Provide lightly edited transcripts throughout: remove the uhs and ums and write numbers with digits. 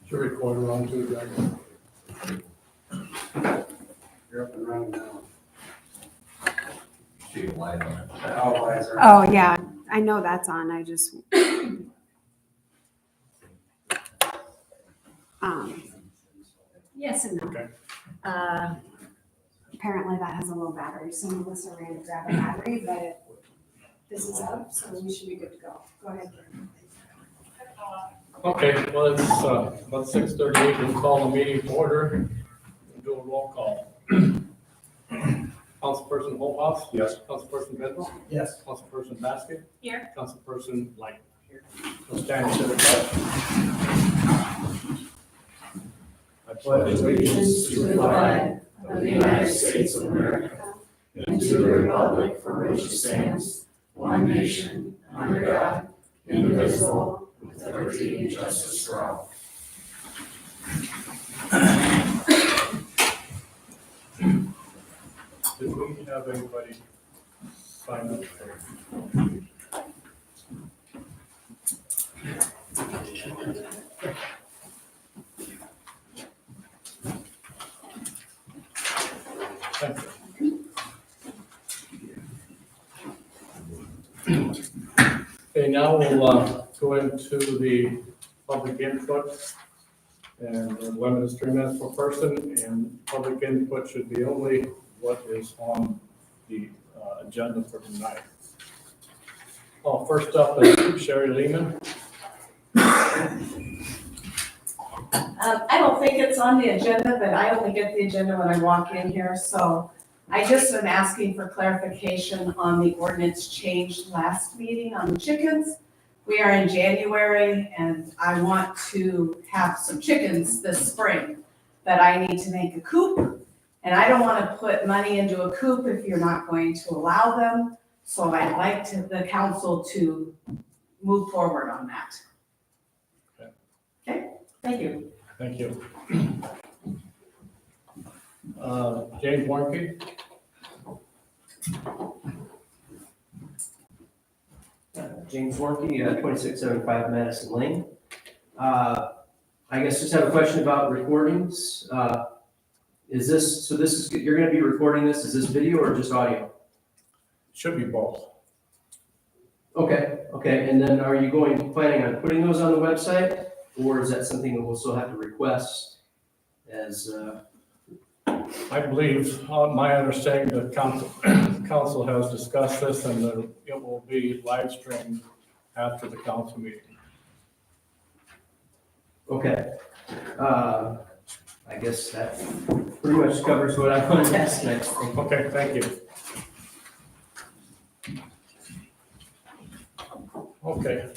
Your recorder on too, Jack. You're up and running now. She light on it. All eyes are. Oh, yeah, I know that's on, I just. Yes and no. Okay. Apparently that has a low battery, so Melissa ran to grab a battery, but this is up, so we should be good to go. Go ahead. Okay, well, it's about 6:38, we'll call the meeting to order. We'll do a roll call. Councilperson Holthoff? Yes. Councilperson Bendel? Yes. Councilperson Basket? Here. Councilperson Light? Here. We'll stand to the pledge. I pledge allegiance to the flag of the United States of America and to the republic for which it stands, one nation, under God, indivisible, with liberty and justice for all. Did we have anybody sign up for? Thank you. Okay, now we'll go into the public input. And we're limited to 3 minutes per person, and public input should be only what is on the agenda for tonight. Oh, first up is Sherry Lehman. I don't think it's on the agenda, but I only get the agenda when I walk in here, so I just am asking for clarification on the ordinance changed last meeting on the chickens. We are in January and I want to have some chickens this spring, but I need to make a coop. And I don't want to put money into a coop if you're not going to allow them. So I'd like the council to move forward on that. Okay, thank you. Thank you. James Warnke. James Warnke, 2675 Madison Lane. I guess just have a question about recordings. Is this, so this is, you're gonna be recording this, is this video or just audio? Should be both. Okay, and then are you planning on putting those on the website? Or is that something that we'll still have to request as, I believe, my understanding that council has discussed this and that it will be live streamed after the council meeting. okay. I guess that pretty much covers what I wanted to ask next. Okay, thank you. Okay.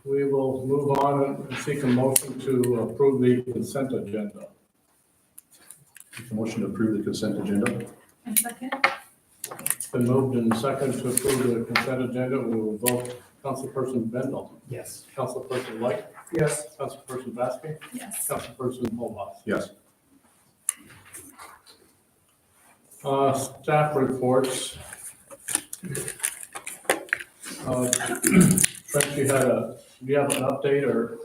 We will move on and seek a motion to approve the consent agenda. Make a motion to approve the consent agenda. And second? It's been moved and seconded to approve the consent agenda. We will vote Councilperson Bendel. Yes. Councilperson Light. Yes. Councilperson Baskin. Yes. Councilperson Holthoff. Yes. Staff reports. Trent, do you have an update or,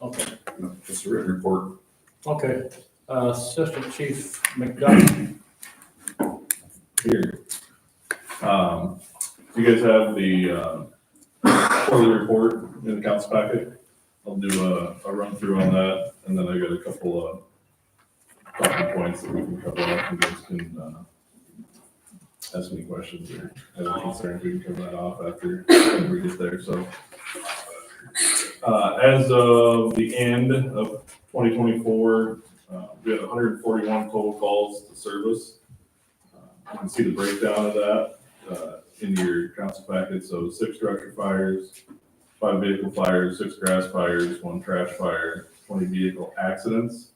okay, No, just a written report. okay. Assistant Chief McDonough. Here. You guys have the quarterly report in the council packet. I'll do a run through on that, and then I got a couple of talking points that we can cover off, and you guys can ask any questions or have any concerns. We can cover that off after we get there. So as of the end of 2024, we had 141 total calls to service. You can see the breakdown of that in your council packet. So 6 structure fires, 5 vehicle fires, 6 grass fires, 1 trash fire, 20 vehicle accidents,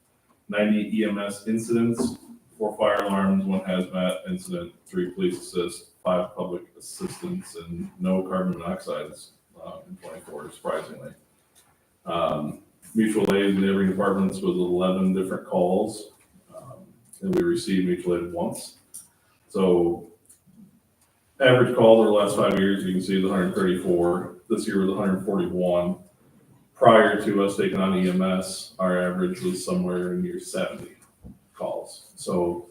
90 EMS incidents, 4 fire alarms, 1 hazmat incident, 3 police assist, 5 public assistance, and no carbon monoxides in 24, surprisingly. Mutual aid in neighboring departments was 11 different calls, and we received mutual aid once. So average call over the last 5 years, you can see is 134. This year was 141. Prior to us taking on EMS, our average was somewhere near 70 calls. So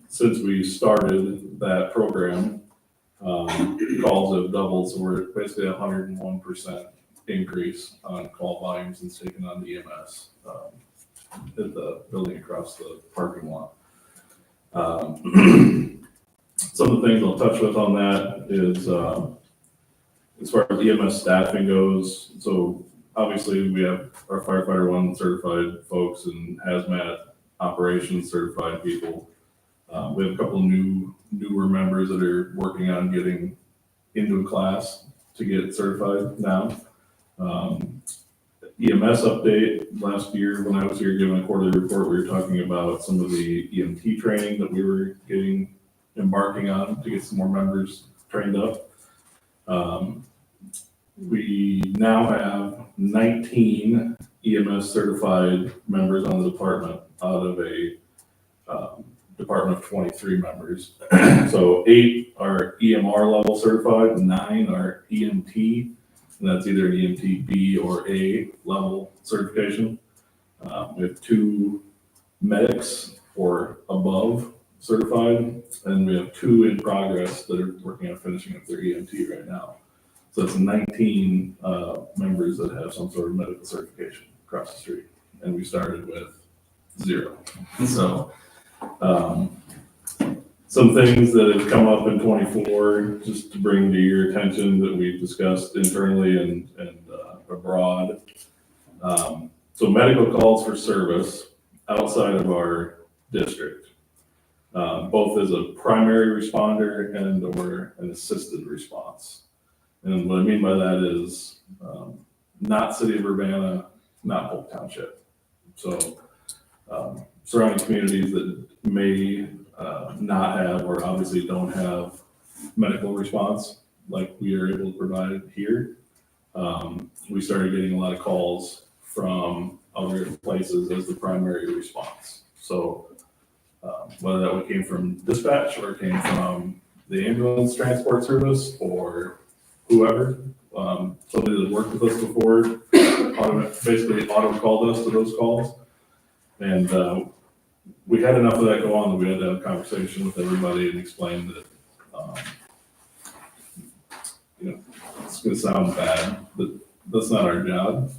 since we started that program, calls have doubled, so we're basically 101% increase on call volume since taking on the EMS at the building across the parking lot. Some of the things I'll touch with on that is as far as EMS staffing goes, so obviously we have our firefighter 1 certified folks and hazmat operations certified people. We have a couple newer members that are working on getting into a class to get certified now. EMS update, last year when I was here giving a quarterly report, we were talking about some of the EMT training that we were embarking on to get some more members trained up. We now have 19 EMS certified members on the department out of a department of 23 members. So 8 are EMR level certified, 9 are EMT, and that's either an EMT B or A level certification. We have 2 medics or above certified, and we have 2 in progress that are working on finishing up their EMT right now. So it's 19 members that have some sort of medical certification across the street, and we started with 0. So some things that have come up in 24, just to bring to your attention that we've discussed internally and abroad. So medical calls for service outside of our district, both as a primary responder and or an assisted response. And what I mean by that is not city of Urbana, not Polk Township. So surrounding communities that may not have or obviously don't have medical response like we are able to provide here. We started getting a lot of calls from other places as the primary response. So whether that came from dispatch or it came from the ambulance transport service or whoever, somebody that worked with us before, basically auto called us to those calls. And we had enough of that go on that we had to have a conversation with everybody and explain that, it's gonna sound bad, but that's not our job.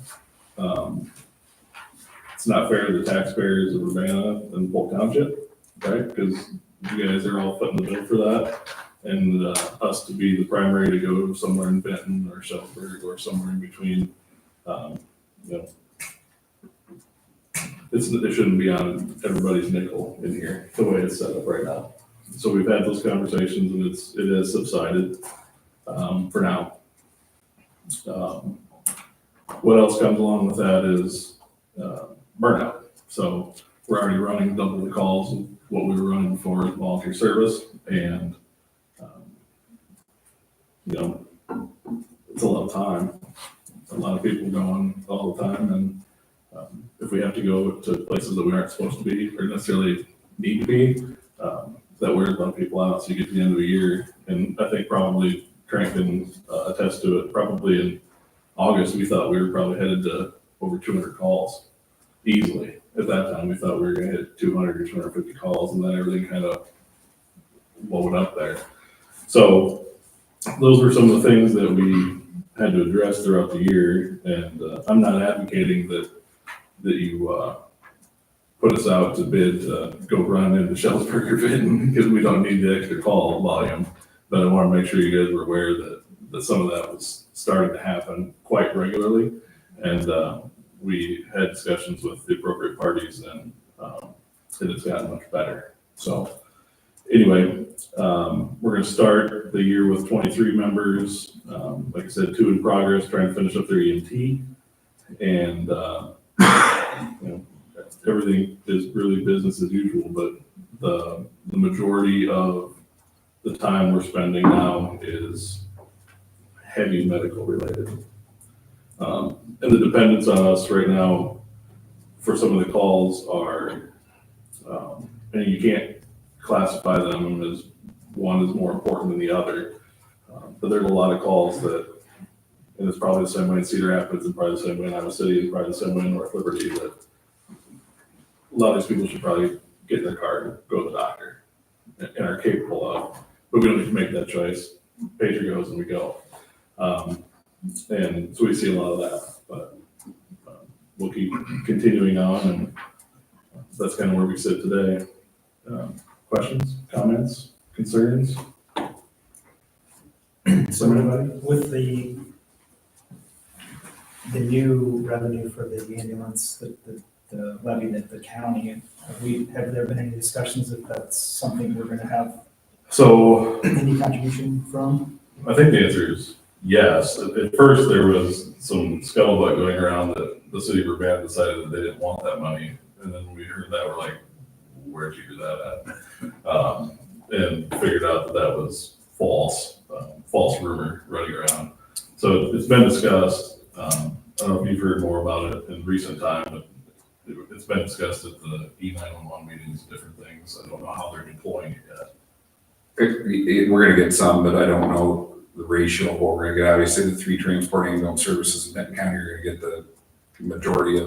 It's not fair to the taxpayers of Urbana and Polk Township, right? Because you guys are all footing the bill for that. And us to be the primary to go somewhere in Benton or Shelburne or somewhere in between, it shouldn't be on everybody's nickel in here, the way it's set up right now. So we've had those conversations and it has subsided for now. What else comes along with that is burnout. So we're already running double the calls of what we were running before as volunteer service, and it's a lot of time. A lot of people going all the time, and if we have to go to places that we aren't supposed to be or necessarily need to be, that wears a lot of people out. So you get to the end of the year, and I think probably Trent can attest to it. Probably in August, we thought we were probably headed to over 200 calls easily. At that time, we thought we were going to hit 200 or 250 calls, and then everything kind of blowed up there. So those were some of the things that we had to address throughout the year, and I'm not advocating that you put us out to bid to go run into Shellsburg or Benton because we don't need the extra call volume, but I want to make sure you guys were aware that some of that was starting to happen quite regularly, and we had discussions with the appropriate parties, and it has gotten much better. So anyway, we're going to start the year with 23 members. Like I said, 2 in progress, trying to finish up their EMT. And, everything is really business as usual, but the majority of the time we're spending now is heavy medical related. And the dependence on us right now for some of the calls are, and you can't classify them as one is more important than the other. But there's a lot of calls that, and it's probably the same way in Cedar Rapids, and probably the same way in Iowa City, and probably the same way in North Liberty, that a lot of these people should probably get in their car and go to the doctor and are capable of, but we don't need to make that choice. Pager goes and we go. And so we see a lot of that, but we'll keep continuing on, and that's kind of where we sit today. Questions, comments, concerns? Somebody? With the new revenue for the ambulance, the levy at the county, have there been any discussions if that's something we're gonna have So any contribution from? I think the answer is yes. At first, there was some scuttlebutt going around that the city of Urbana decided that they didn't want that money. And then we heard that, we're like, where'd you hear that at? And figured out that that was false rumor running around. So it's been discussed. I don't know if you've heard more about it in recent time, but it's been discussed at the E911 meetings, different things. I don't know how they're deploying it yet. We're gonna get some, but I don't know the ratio of what we're gonna get. Obviously, the 3 transport ambulance services in Benton County are gonna get the majority of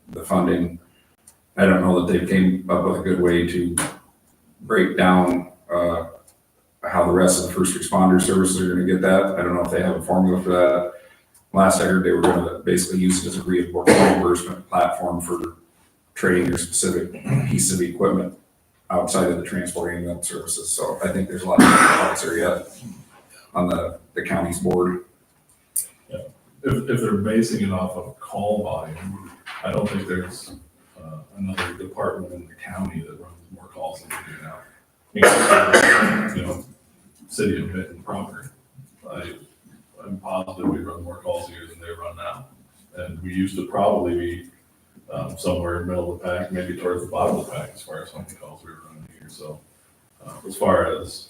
the funding. I don't know that they came up with a good way to break down how the rest of the first responder services are gonna get that. I don't know if they have a formula for that. Last I heard, they were gonna basically use it as a reimbursement platform for trading their specific piece of equipment outside of the transport ambulance services. So I think there's a lot of parts there yet on the county's board. If they're basing it off of call volume, I don't think there's another department in the county that runs more calls than we do now. You know, city of Benton proper. I'm positive we run more calls here than they run now. And we used to probably be somewhere in the middle of the pack, maybe towards the bottom of the pack as far as how many calls we were running here. So as far as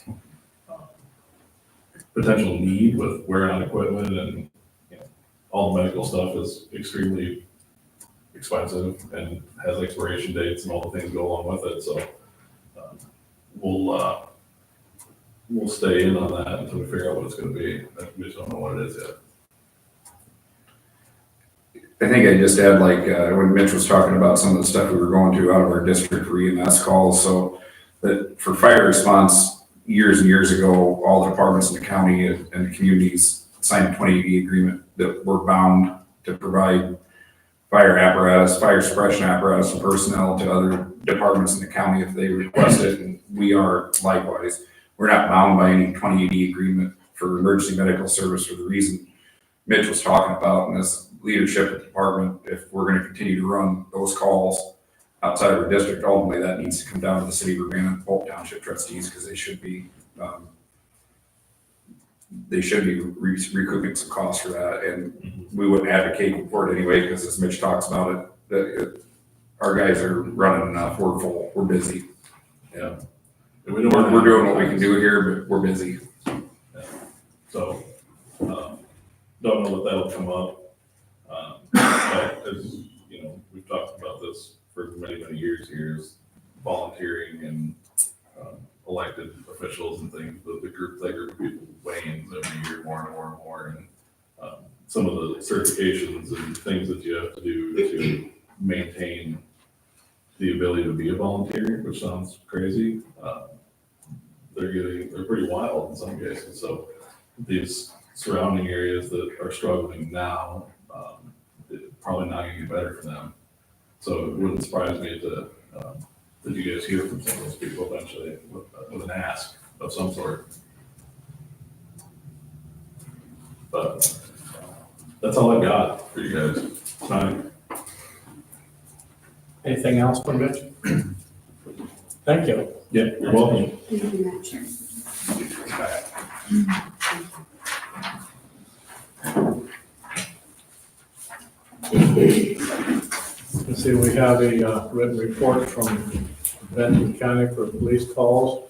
potential need with wear out equipment and all the medical stuff is extremely expensive and has expiration dates and all the things go along with it. So we'll stay in on that until we figure out what it's going to be. We just don't know what it is yet. I think I just add, like, when Mitch was talking about some of the stuff we were going to out of our district for EMS calls, so that for fire response, years and years ago, all the departments in the county and the communities signed a 2080 agreement that we're bound to provide fire apparatus, fire suppression apparatus and personnel to other departments in the county if they request it, and we are likewise. We're not bound by any 2080 agreement for emergency medical service for the reason Mitch was talking about, and as leadership of the department, if we're going to continue to run those calls outside of our district, ultimately that needs to come down to the city of Urbana and Polk Township trustees, because they should be recouping some costs for that, and we wouldn't advocate for it anyway, because as Mitch talks about it, our guys are running enough. We're full. We're busy. Yeah. We're doing what we can do here, but we're busy. Yeah. So don't know that that'll come up. But as you know, we've talked about this for many, many years here, is volunteering and elected officials and things, but that group of people wanes every year more and more and more. And some of the certifications and things that you have to do to maintain the ability to be a volunteer, which sounds crazy, they're pretty wild in some cases. So these surrounding areas that are struggling now, it's probably not going to get better for them. So it wouldn't surprise me that you guys hear from some of those people eventually with an ask of some sort. But that's all I've got for you guys tonight. Anything else from Mitch? Thank you. Yeah, you're welcome. Thank you, Madam Chair. You see, we have a written report from Benton County for police calls.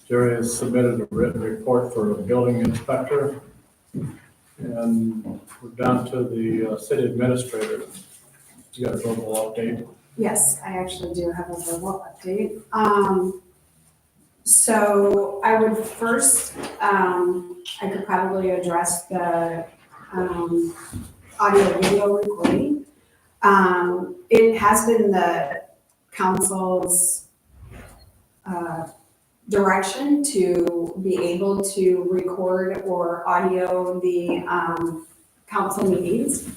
Jerry has submitted a written report for a building inspector. And we're down to the city administrator. You got a verbal update? Yes, I actually do have a verbal update. So I would first, I could probably address the, audio video recording. It has been the council's, direction to be able to record or audio the, council meetings.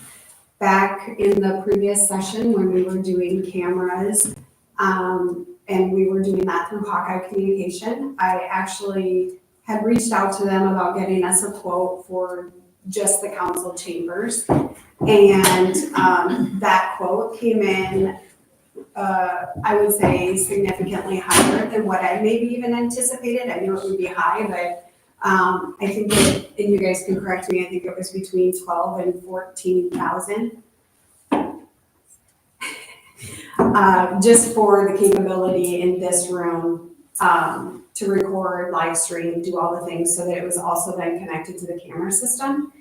Back in the previous session when we were doing cameras, and we were doing that through Hawkeye Communication, I actually had reached out to them about getting us a quote for just the council chambers. And that quote came in, I would say significantly higher than what I maybe even anticipated. I knew it would be high, but I think and you guys can correct me, I think it was between 12 and 14,000. Just for the capability in this room, to record, live stream, do all the things, so that it was also then connected to the camera system.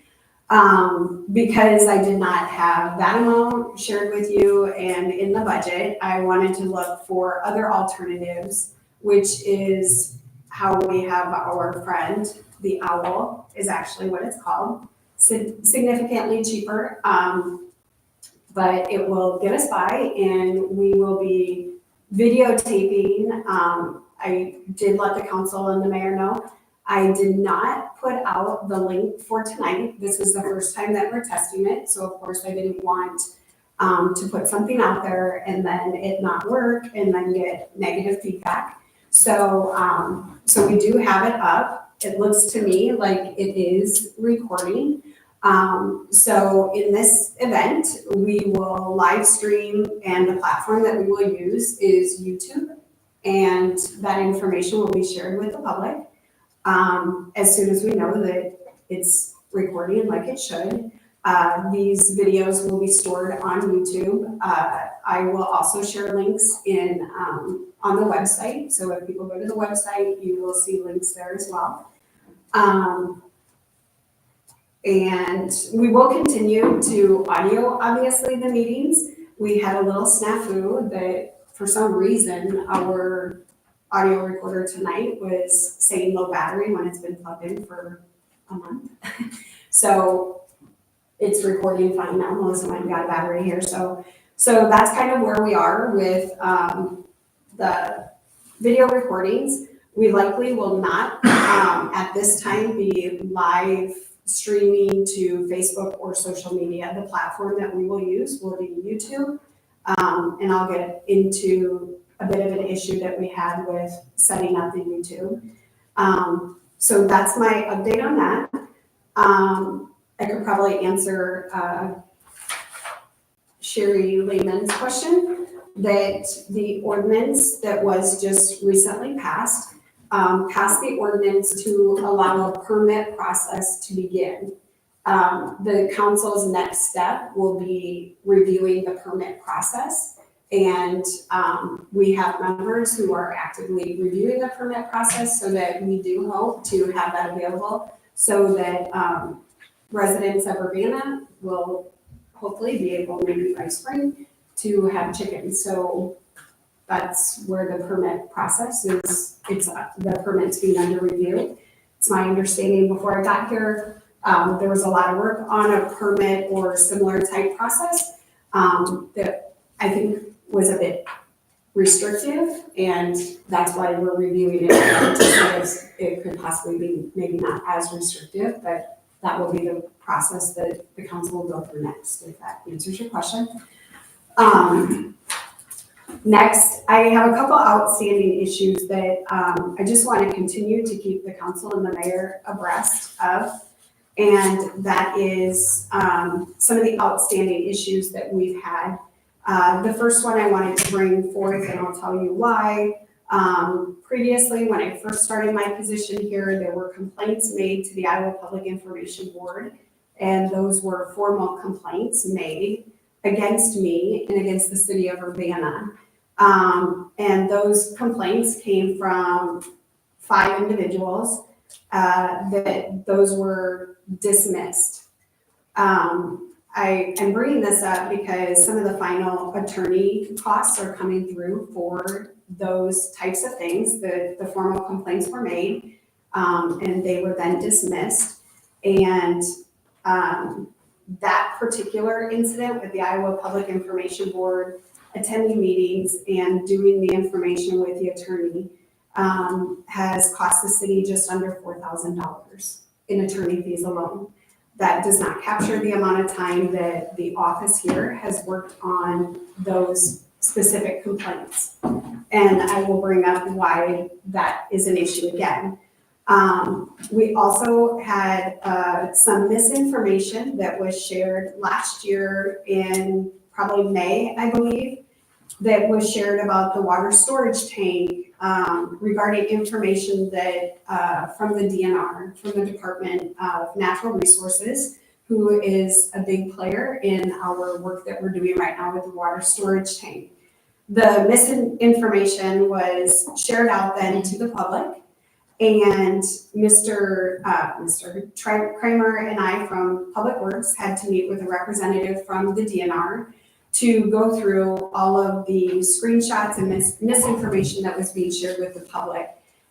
Because I did not have that amount shared with you and in the budget, I wanted to look for other alternatives, which is how we have our friend, the owl, is actually what it's called, significantly cheaper. But it will get us by, and we will be videotaping. I did let the council and the mayor know. I did not put out the link for tonight. This is the first time that we're testing it, so of course I didn't want to put something out there and then it not work and then get negative feedback. So, so we do have it up. It looks to me like it is recording. So in this event, we will live stream, and the platform that we will use is YouTube, and that information will be shared with the public. As soon as we know that it's recording like it should, these videos will be stored on YouTube. I will also share links in, on the website. So if people go to the website, you will see links there as well. And we will continue to audio, obviously, the meetings. We had a little snafu that for some reason our audio recorder tonight was saying low battery when it's been plugged in for a month. So it's recording fine now. Melissa and I've got a battery here. So that's kind of where we are with the video recordings. We likely will not at this time be live streaming to Facebook or social media. The platform that we will use will be YouTube. And I'll get into a bit of an issue that we had with setting up the YouTube. So that's my update on that. I could probably answer Sherry Lehman's question, that the ordinance that was just recently passed the ordinance to allow a permit process to begin. The council's next step will be reviewing the permit process. And we have members who are actively reviewing the permit process, so that we do hope to have that available, so that residents of Urbana will hopefully be able, maybe by spring, to have chickens. So that's where the permit process is. It's the permit's being under review. It's my understanding before I got here, there was a lot of work on a permit or similar type process that I think was a bit restrictive, and that's why we're reviewing it to see if it could possibly be maybe not as restrictive, but that will be the process that the council will go through next, if that answers your question. Next, I have a couple outstanding issues that I just want to continue to keep the council and the mayor abreast of. And that is some of the outstanding issues that we've had. The first one I wanted to bring forth, and I'll tell you why. Previously, when I first started my position here, there were complaints made to the Iowa Public Information Board, and those were formal complaints made against me and against the city of Urbana. And those complaints came from 5 individuals that those were dismissed. I am bringing this up because some of the final attorney costs are coming through for those types of things. The formal complaints were made, and they were then dismissed. And that particular incident with the Iowa Public Information Board attending meetings and doing the information with the attorney has cost the city just under $4,000 in attorney fees alone. That does not capture the amount of time that the office here has worked on those specific complaints. And I will bring up why that is an issue again. We also had some misinformation that was shared last year in probably May, I believe, that was shared about the water storage tank regarding information that from the DNR, from the Department of Natural Resources, who is a big player in our work that we're doing right now with the water storage tank. The misinformation was shared out then to the public, and Mr. Kramer and I from Public Works had to meet with a representative from the DNR to go through all of the screenshots and misinformation that was being shared with the public.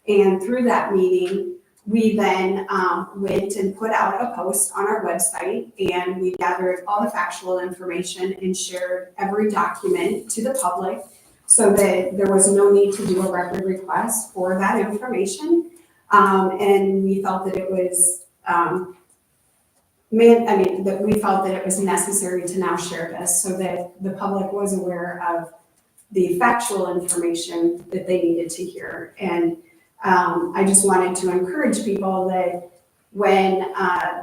And through that meeting, we then went and put out a post on our website, and we gathered all the factual information and shared every document to the public so that there was no need to do a record request for that information. And we felt that it was that we felt that it was necessary to now share this so that the public was aware of the factual information that they needed to hear. And I just wanted to encourage people that when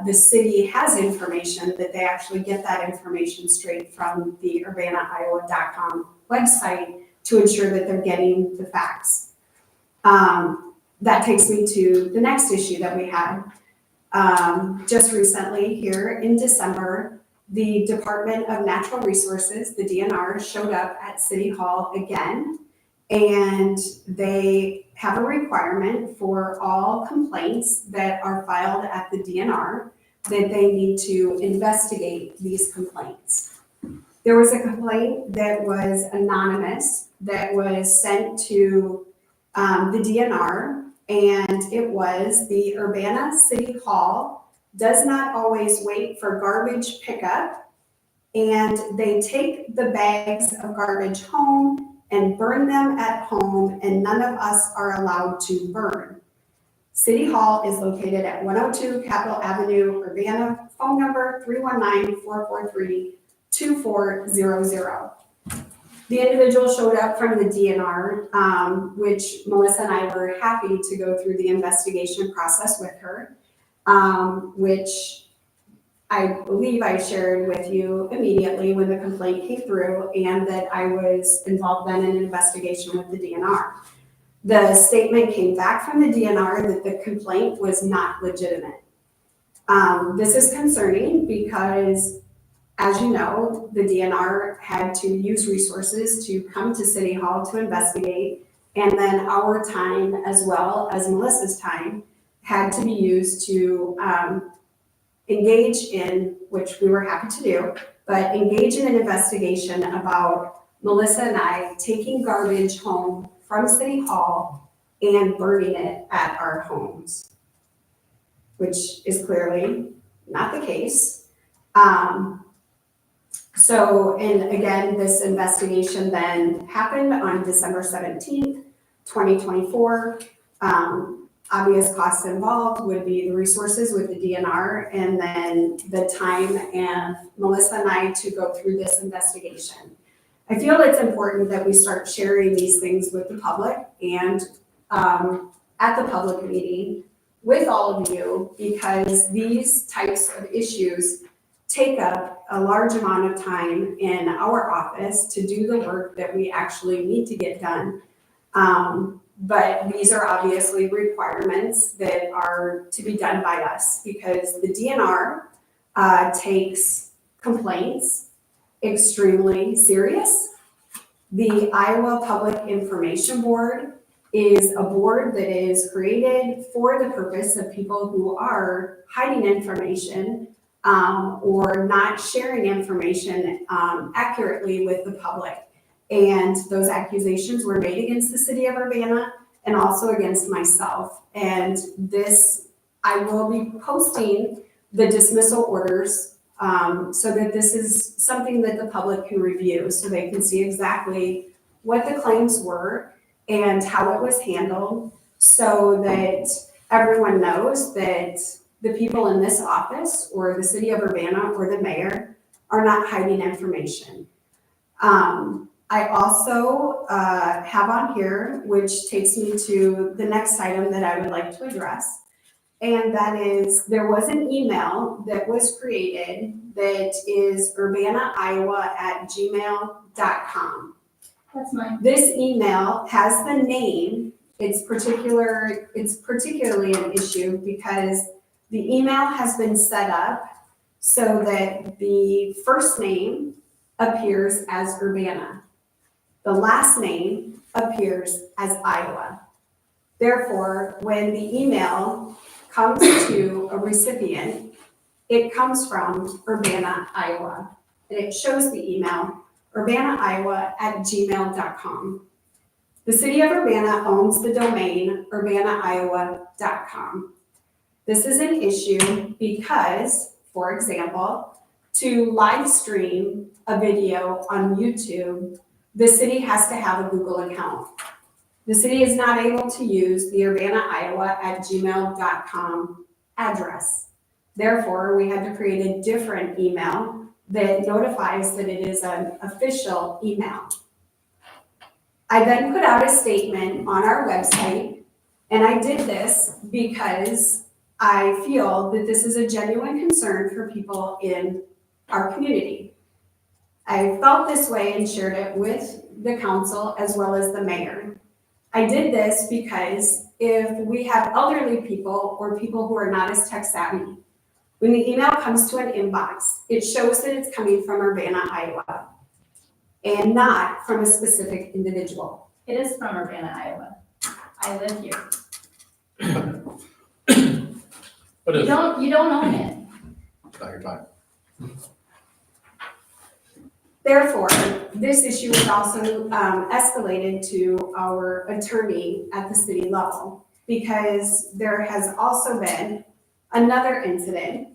the city has information, that they actually get that information straight from the urbanaiowa.com website to ensure that they're getting the facts. That takes me to the next issue that we had. Just recently here in December, the Department of Natural Resources, the DNR, showed up at City Hall again, and they have a requirement for all complaints that are filed at the DNR that they need to investigate these complaints. There was a complaint that was anonymous that was sent to the DNR, and it was the Urbana City Hall does not always wait for garbage pickup, and they take the bags of garbage home and burn them at home, and none of us are allowed to burn. City Hall is located at 102 Capitol Avenue, Urbana, phone number 319-443-2400. The individual showed up from the DNR, which Melissa and I were happy to go through the investigation process with her, which I believe I shared with you immediately when the complaint came through, and that I was involved then in an investigation with the DNR. The statement came back from the DNR that the complaint was not legitimate. This is concerning because, as you know, the DNR had to use resources to come to City Hall to investigate, and then our time as well as Melissa's time had to be used to engage in, which we were happy to do, but engage in an investigation about Melissa and I taking garbage home from City Hall and burning it at our homes, which is clearly not the case. So, and again, this investigation then happened on December 17th, 2024. Obvious costs involved would be the resources with the DNR, and then the time and Melissa and I to go through this investigation. I feel it's important that we start sharing these things with the public and at the public meeting with all of you, because these types of issues take up a large amount of time in our office to do the work that we actually need to get done. But these are obviously requirements that are to be done by us, because the DNR takes complaints extremely serious. The Iowa Public Information Board is a board that is created for the purpose of people who are hiding information or not sharing information accurately with the public. And those accusations were made against the city of Urbana and also against myself. And this, I will be posting the dismissal orders so that this is something that the public can review, so they can see exactly what the claims were and how it was handled, so that everyone knows that the people in this office or the city of Urbana or the mayor are not hiding information. I also have on here, which takes me to the next item that I would like to address. And that is, there was an email that was created that is urbanaiowa@gmail.com. That's mine. This email has the name, it's particularly an issue because the email has been set up so that the first name appears as Urbana. The last name appears as Iowa. Therefore, when the email comes to a recipient, it comes from Urbana, Iowa. And it shows the email, urbanaiowa@gmail.com. The city of Urbana owns the domain urbanaiowa.com. This is an issue because, for example, to live stream a video on YouTube, the city has to have a Google account. The city is not able to use the urbanaiowa@gmail.com address. Therefore, we had to create a different email that notifies that it is an official email. I then put out a statement on our website, and I did this because I feel that this is a genuine concern for people in our community. I felt this way and shared it with the council as well as the mayor. I did this because if we have elderly people or people who are not as tech savvy, when the email comes to an inbox, it shows that it's coming from Urbana, Iowa, and not from a specific individual. It is from Urbana, Iowa. I live here. But You it's, don't own it. Not your time. Therefore, this issue was also escalated to our attorney at the city level because there has also been another incident,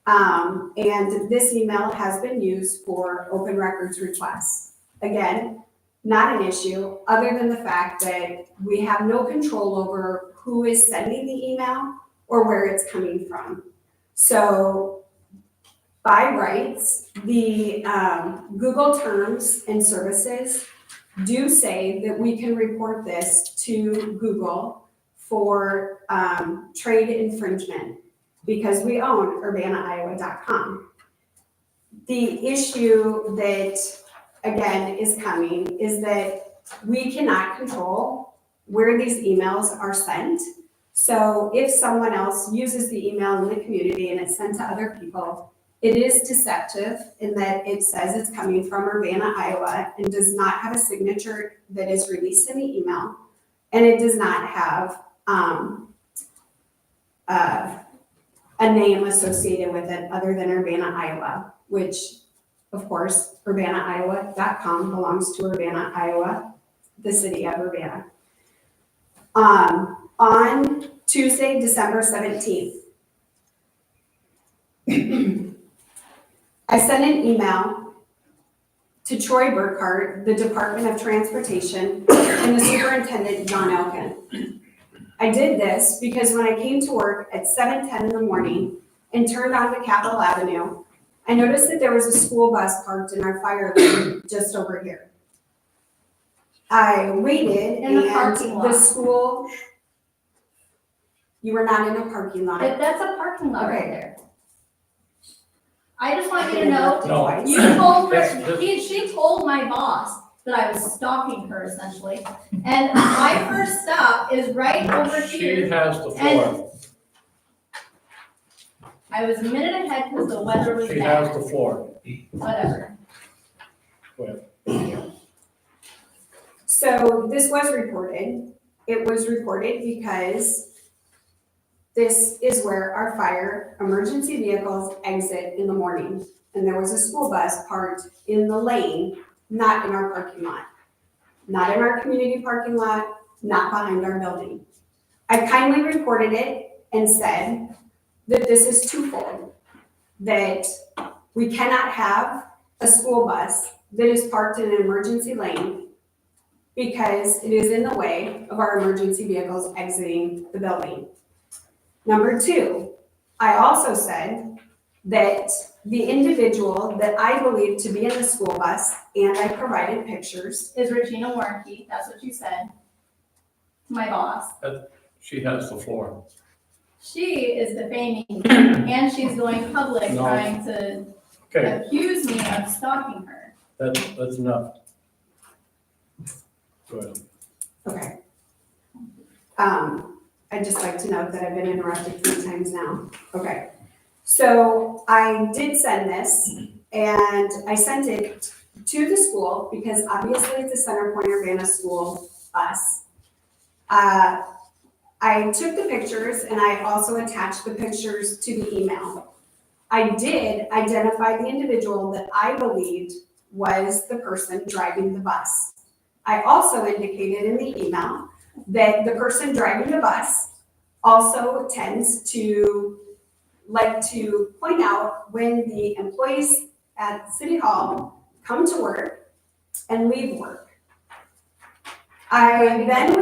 and this email has been used for open records requests. Again, not an issue other than the fact that we have no control over who is sending the email or where it's coming from. So by rights, the Google terms and services do say that we can report this to Google for trade infringement because we own urbanaiowa.com. The issue that, again, is coming is that we cannot control where these emails are sent. So if someone else uses the email in the community and it's sent to other people, it is deceptive in that it says it's coming from Urbana, Iowa, and does not have a signature that is released in the email, and it does not have a name associated with it other than Urbana, Iowa, which, of course, urbanaiowa.com belongs to Urbana, Iowa, the city of Urbana. On Tuesday, December 17th, I sent an email to Troy Burkhart, the Department of Transportation, and the Superintendent, John Elkin. I did this because when I came to work at 7:10 in the morning and turned onto Capitol Avenue, I noticed that there was a school bus parked in our fire lane just over here. I waited In the and parking lot. the school, you were not in a parking lot. That's a parking lot right Okay. there. I just want you to know, no, you told That's- her, she told my boss that I was stalking her essentially. And my first stop is right over she here. has the floor. I was a minute ahead because the weather was She has bad, the floor. whatever. Go ahead. So this was reported. It was reported because this is where our fire emergency vehicles exit in the morning. And there was a school bus parked in the lane, not in our parking lot. Not in our community parking lot, not behind our building. I kindly reported it and said that this is twofold. That we cannot have a school bus that is parked in an emergency lane because it is in the way of our emergency vehicles exiting the building. Number two, I also said that the individual that I believe to be in the school bus, and I provided pictures. Is Regina Warnke, that's what you said to my boss. She has the floor. She is defaming me, and she's going public No. trying to Okay, accuse me of stalking her. that's enough. Go ahead. Okay. I'd just like to note that I've been interrupted 3 times now. Okay. So I did send this, and I sent it to the school because obviously it's a Center Point Urbana school bus. I took the pictures and I also attached the pictures to the email. I did identify the individual that I believed was the person driving the bus. I also indicated in the email that the person driving the bus also tends to like to point out when the employees at City Hall come to work and leave work. I then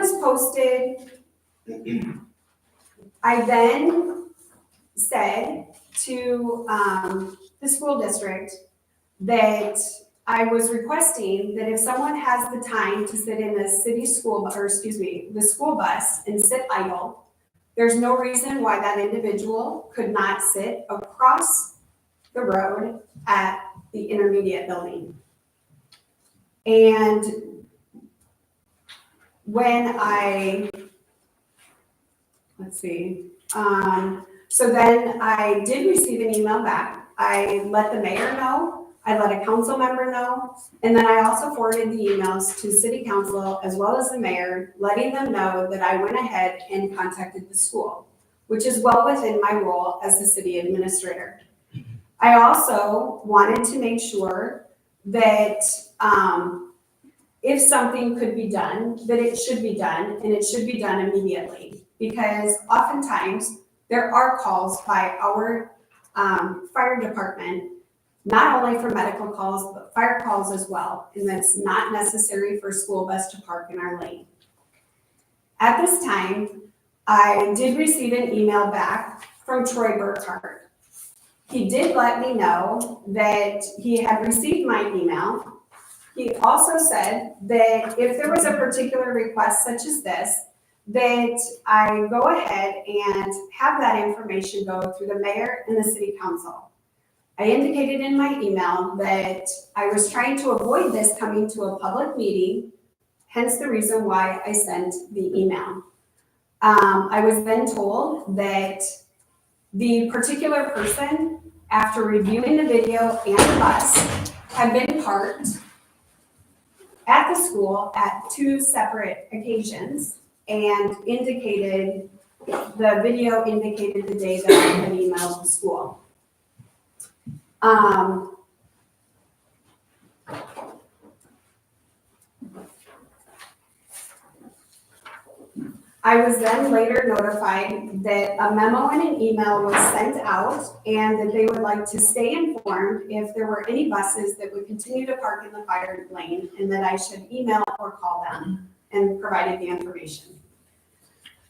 said to the school district that I was requesting that if someone has the time to sit in the city school, the school bus and sit idle, there's no reason why that individual could not sit across the road at the intermediate building. And when so then I did receive an email back. I let the mayor know, I let a council member know, and then I also forwarded the emails to city council as well as the mayor, letting them know that I went ahead and contacted the school, which is well within my role as the city administrator. I also wanted to make sure that if something could be done, that it should be done, and it should be done immediately. Because oftentimes, there are calls by our fire department, not only for medical calls, but fire calls as well. And that's not necessary for a school bus to park in our lane. At this time, I did receive an email back from Troy Burkhart. He did let me know that he had received my email. He also said that if there was a particular request such as this, that I go ahead and have that information go through the mayor and the city council. I indicated in my email that I was trying to avoid this coming to a public meeting, hence the reason why I sent the email. I was then told that the particular person, after reviewing the video and the bus, had been parked at the school at 2 separate occasions and indicated, the video indicated the day that I had emailed the school. I was then later notified that a memo and an email was sent out and that they would like to stay informed if there were any buses that would continue to park in the fire lane and that I should email or call them, and provided the information.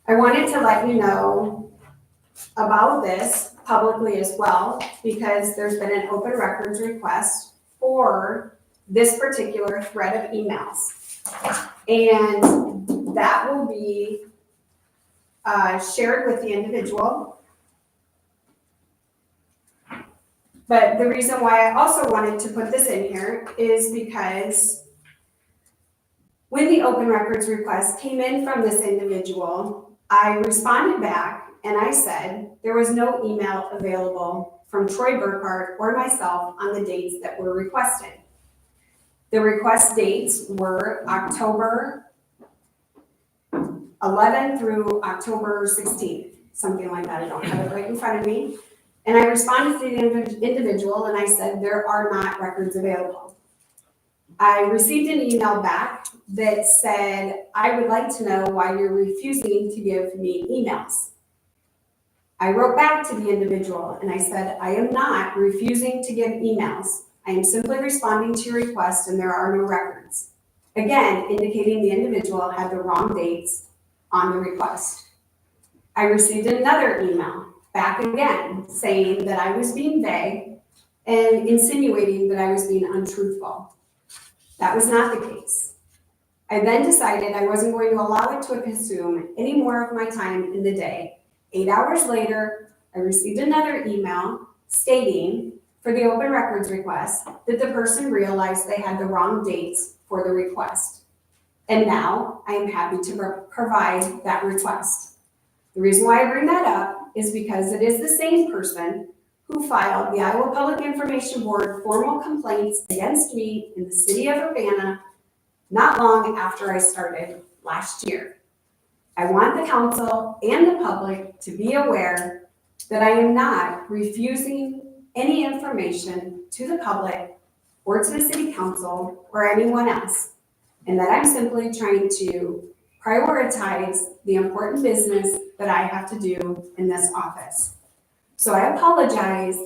I wanted to let you know about this publicly as well because there's been an open records request for this particular thread of emails. And that will be shared with the individual. But the reason why I also wanted to put this in here is because when the open records request came in from this individual, I responded back and I said there was no email available from Troy Burkhart or myself on the dates that were requested. The request dates were October 11 through October 16th. something like that. I don't have it right in front of me. And I responded to the individual and I said, there are not records available. I received an email back that said, I would like to know why you're refusing to give me emails. I wrote back to the individual and I said, I am not refusing to give emails. I am simply responding to your request and there are no records. Again, indicating the individual had the wrong dates on the request. I received another email back again saying that I was being vague and insinuating that I was being untruthful. That was not the case. I then decided I wasn't going to allow it to consume any more of my time in the day. 8 hours later, I received another email stating for the open records request that the person realized they had the wrong dates for the request. And now I am happy to provide that request. The reason why I bring that up is because it is the same person who filed the Iowa Public Information Board formal complaints against me in the city of Urbana not long after I started last year. I want the council and the public to be aware that I am not refusing any information to the public or to the city council or anyone else, and that I'm simply trying to prioritize the important business that I have to do in this office. So I apologize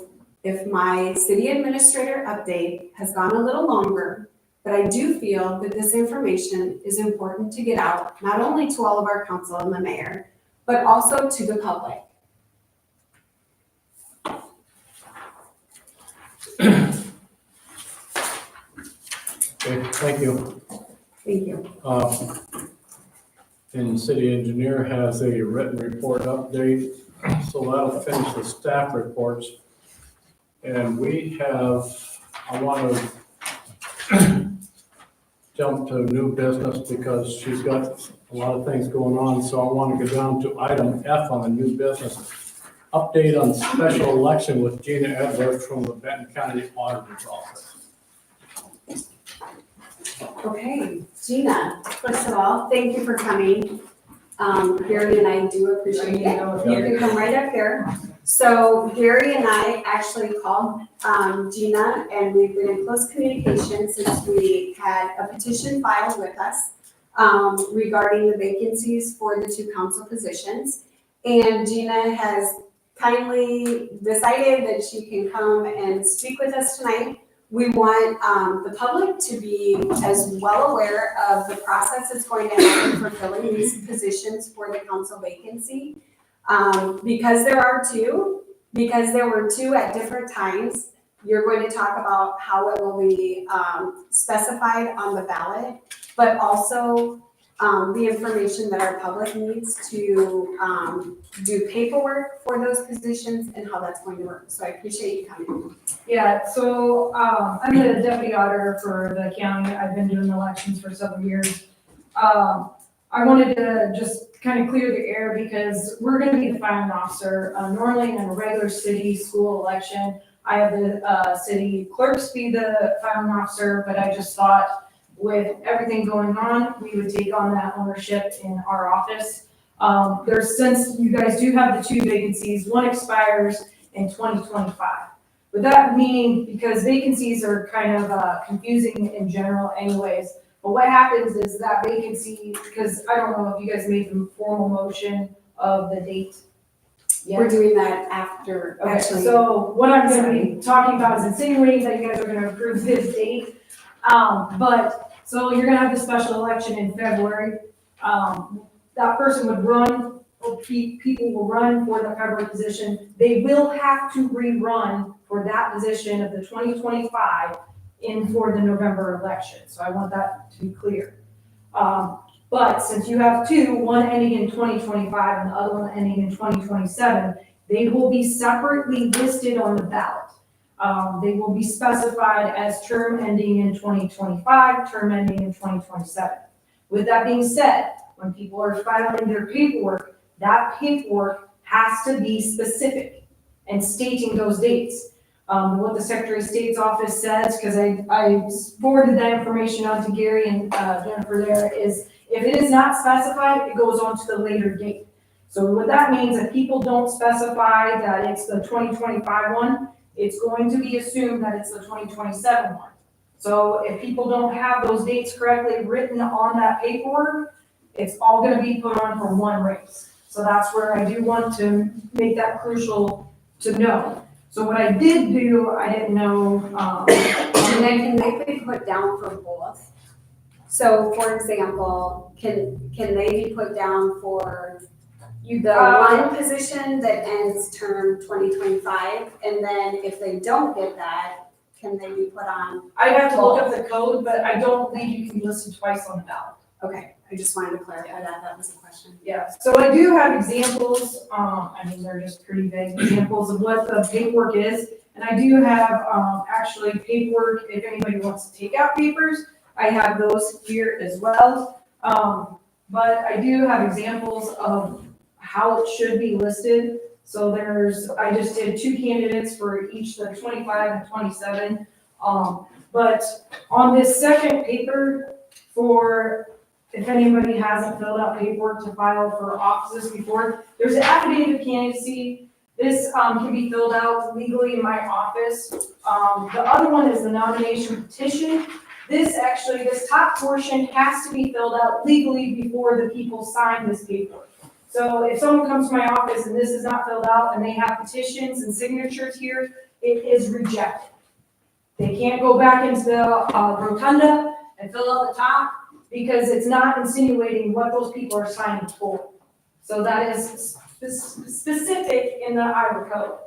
if my city administrator update has gone a little longer, but I do feel that this information is important to get out, not only to all of our council and the mayor, but also to the public. Okay, thank you. Thank you. And the city engineer has a written report update, so that'll finish the staff reports. And we have, I want to jump to new business because she's got a lot of things going on, so I want to go down to item F on the new business. Update on special election with Gina Edwards from the Benton County Auditor's Office. Okay, Gina, first of all, thank you for coming. Gary and I do appreciate it. You can come right up here. So Gary and I actually called Gina, and we've been in close communication since we had a petition filed with us regarding the vacancies for the 2 council positions. And Gina has kindly decided that she can come and speak with us tonight. We want the public to be as well aware of the process that's going to happen for filling these positions for the council vacancy. Because there were 2 at different times, you're going to talk about how it will be specified on the ballot, but also the information that our public needs to do paperwork for those positions and how that's going to work. So I appreciate you coming. Yeah, so I'm the deputy auditor for the county. I've been doing elections for several years. I wanted to just kind of clear the air because we're going to be the filing officer. Normally in a regular city school election, I have the city clerks be the filing officer, but I just thought with everything going on, we would take on that ownership in our office. Since you guys do have the 2 vacancies, one expires in 2025. With that meaning, because vacancies are kind of confusing in general anyways, but what happens is that vacancy, because I don't know if you guys made the formal motion of the date yet. We're doing that after, Okay, actually. so what I'm gonna be talking about is insinuating that you guys are gonna approve this date. So you're gonna have the special election in February. That person would run, or people will run for the February position. They will have to rerun for that position of the 2025 for the November election. So I want that to be clear. But since you have 2, one ending in 2025 and the other one ending in 2027, they will be separately listed on the ballot. They will be specified as term ending in 2025, term ending in 2027. With that being said, when people are filing their paperwork, that paperwork has to be specific and stating those dates. What the Secretary of State's office says, because I forwarded that information on to Gary and Jennifer there, is if it is not specified, it goes on to the later date. So what that means, if people don't specify that it's the 2025 one, it's going to be assumed that it's the 2027 one. So if people don't have those dates correctly written on that paperwork, it's all gonna be put on for one race. So that's where I do want to make that crucial to know. So what I did do, I didn't know, And then can they be put down for both? So for example, can they be put down for the one position that ends term 2025? And then if they don't get that, can they be put on? I'd have to look up the code, but I don't believe you can be listed twice on the ballot. Okay, I just wanted to clarify that was a question. Yeah, so I do have examples, I mean, they're just pretty vague examples of what the paperwork is. And I do have, actually paperwork, if anybody wants to take out papers, I have those here as well. But I do have examples of how it should be listed. So I just did 2 candidates for each, the 25 and 27. But on this second paper if anybody hasn't filled out paperwork to file for offices before, there's an affidavit of candidacy. This can be filled out legally in my office. The other one is the nomination petition. This top portion has to be filled out legally before the people sign this paperwork. So if someone comes to my office and this is not filled out and they have petitions and signatures here, it is rejected. They can't go back into the rotunda and fill out the top, because it's not insinuating what those people are signing for. So that is specific in the Iowa code.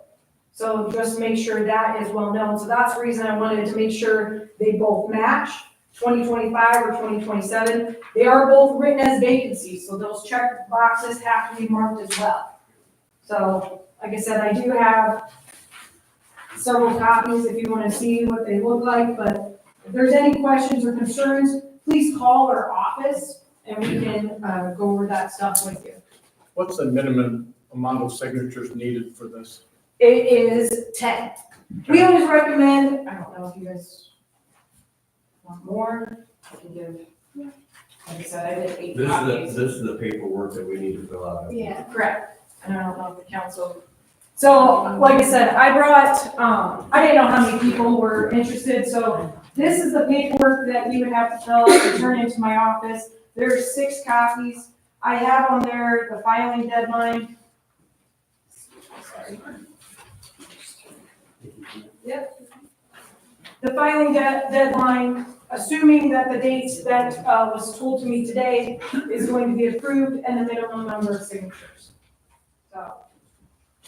So just make sure that is well known. So that's the reason I wanted to make sure they both match, 2025 or 2027. They are both written as vacancies, so those check boxes have to be marked as well. So, like I said, I do have several copies if you want to see what they look like, but if there's any questions or concerns, please call our office and we can go over that stuff with you. What's the minimum amount of signatures needed for this? It is 10. We always recommend, I don't know if you guys want more, I can give, like I said, I did 8 copies. This is the paperwork that we need to fill out. Yeah, correct. And I don't know if the council. So, like I said, I brought, I didn't know how many people were interested, so this is the paperwork that you would have to fill out and turn into my office. There's 6 copies. I have on there the filing deadline. Sorry. Yep. The filing deadline, assuming that the date that was told to me today is going to be approved, and the minimum number of signatures. So.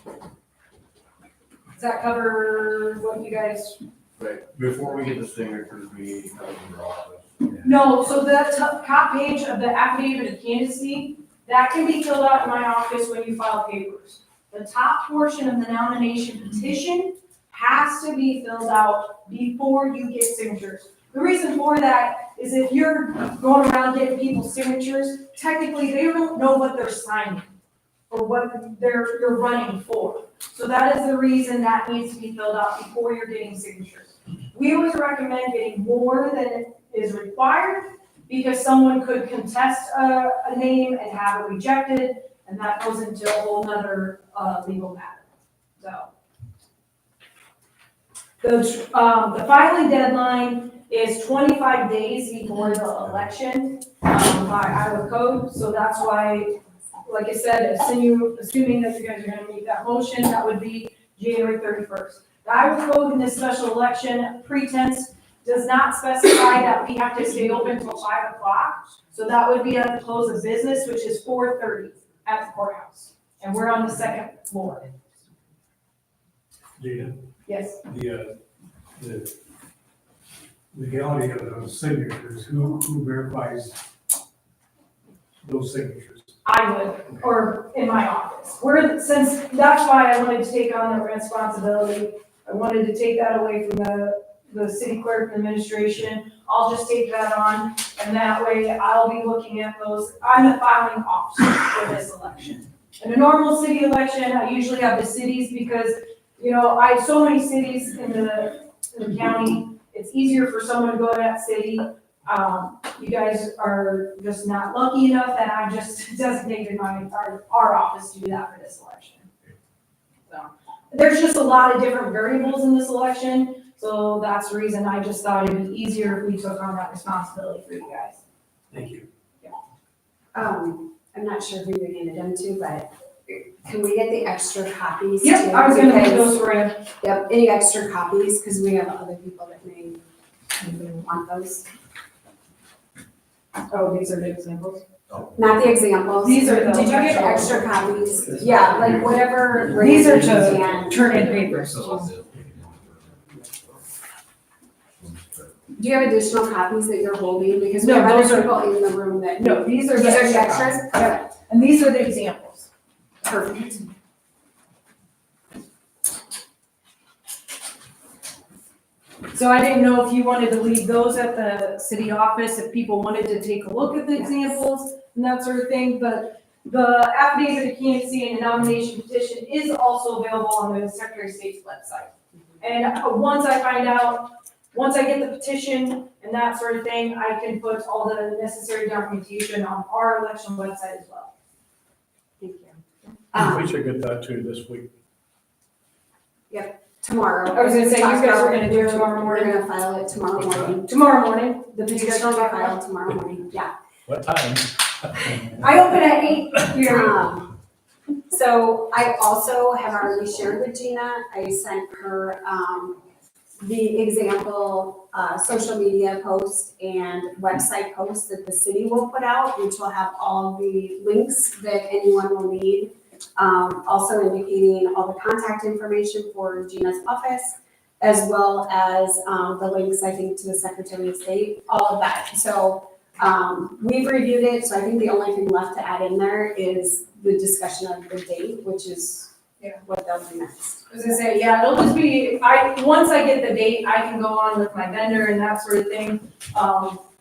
Does that cover what you guys? Right, before we get the signatures, we need to come to your office. No, so the top page of the affidavit of candidacy, that can be filled out in my office when you file papers. The top portion of the nomination petition has to be filled out before you get signatures. The reason for that is if you're going around getting people's signatures, technically they don't know what they're signing or what you're running for. So that is the reason that needs to be filled out before you're getting signatures. We always recommend getting more than is required because someone could contest a name and have it rejected, and that goes into a whole nother legal matter. So the filing deadline is 25 days before the election by Iowa code. So that's why, like I said, assuming that you guys are going to make that motion, that would be January 31st. The Iowa code in this special election pretense does not specify that we have to stay open until 5 o'clock. So that would be at the close of business, which is 4:30 at the courthouse. And we're on the 2nd floor. Gina, Yes. the legality of those signatures, who verifies those signatures? I would, or in my office. Since that's why I wanted to take on the responsibility. I wanted to take that away from the city clerk administration. I'll just take that on, and that way I'll be looking at those. I'm the filing officer for this election. In a normal city election, I usually have the cities because, I have so many cities in the county. It's easier for someone to go to that city. you guys are just not lucky enough that I just designated our office to do that for this election. So, there's just a lot of different variables in this election, so that's the reason I just thought it'd be easier if we took on that responsibility for you guys. Thank you. I'm not sure who you handed them to, but can we get the extra copies? Yep, too? I was gonna make Because- those for you. Yep, any extra copies, because we have other people that may want those. Oh, these are the examples? Not the examples. These are the Did you get actual- extra copies? Yeah, like whatever. These are Randy to can. turn in papers. Do you have additional copies that you're holding? Because we No, have those other are- people in the room that. No, these are These the are the extras. extras? Perfect, And these are the examples. perfect. So I didn't know if you wanted to leave those at the city office, if people wanted to take a look at the examples and that sort of thing, but the affidavit of candidacy and the nomination petition is also available on the Secretary of State's website. And once I find out, once I get the petition and that sort of thing, I can put all the necessary documentation on our election website as well. Thank you. We should get that too this week. Tomorrow. I was gonna say, you guys are gonna do it tomorrow morning. We're gonna file it tomorrow morning. Tomorrow morning, the The petition petition will will be be filed tomorrow morning, yeah. What time? I open at 8 here. So I also have already shared with Gina, I sent her, the example, social media post and website post that the city will put out, which will have all the links that anyone will need. Also indicating all the contact information for Gina's office, as well as, the links, I think, to the Secretary of State, all of that. So, we've reviewed it, so I think the only thing left to add in there is the discussion of the date, which is what they'll do next. As I say, yeah, it'll just be, once I get the date, I can go on with my vendor and that sort of thing.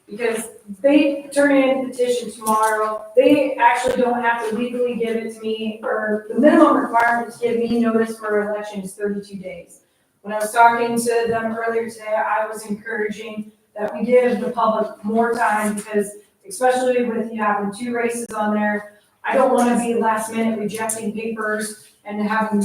Because they turn in the petition tomorrow, they actually don't have to legally give it to me, or the minimum requirement to give me notice for election is 32 days. When I was talking to them earlier today, I was encouraging that we give the public more time, because especially with you having 2 races on there, I don't want to be last minute rejecting papers and having,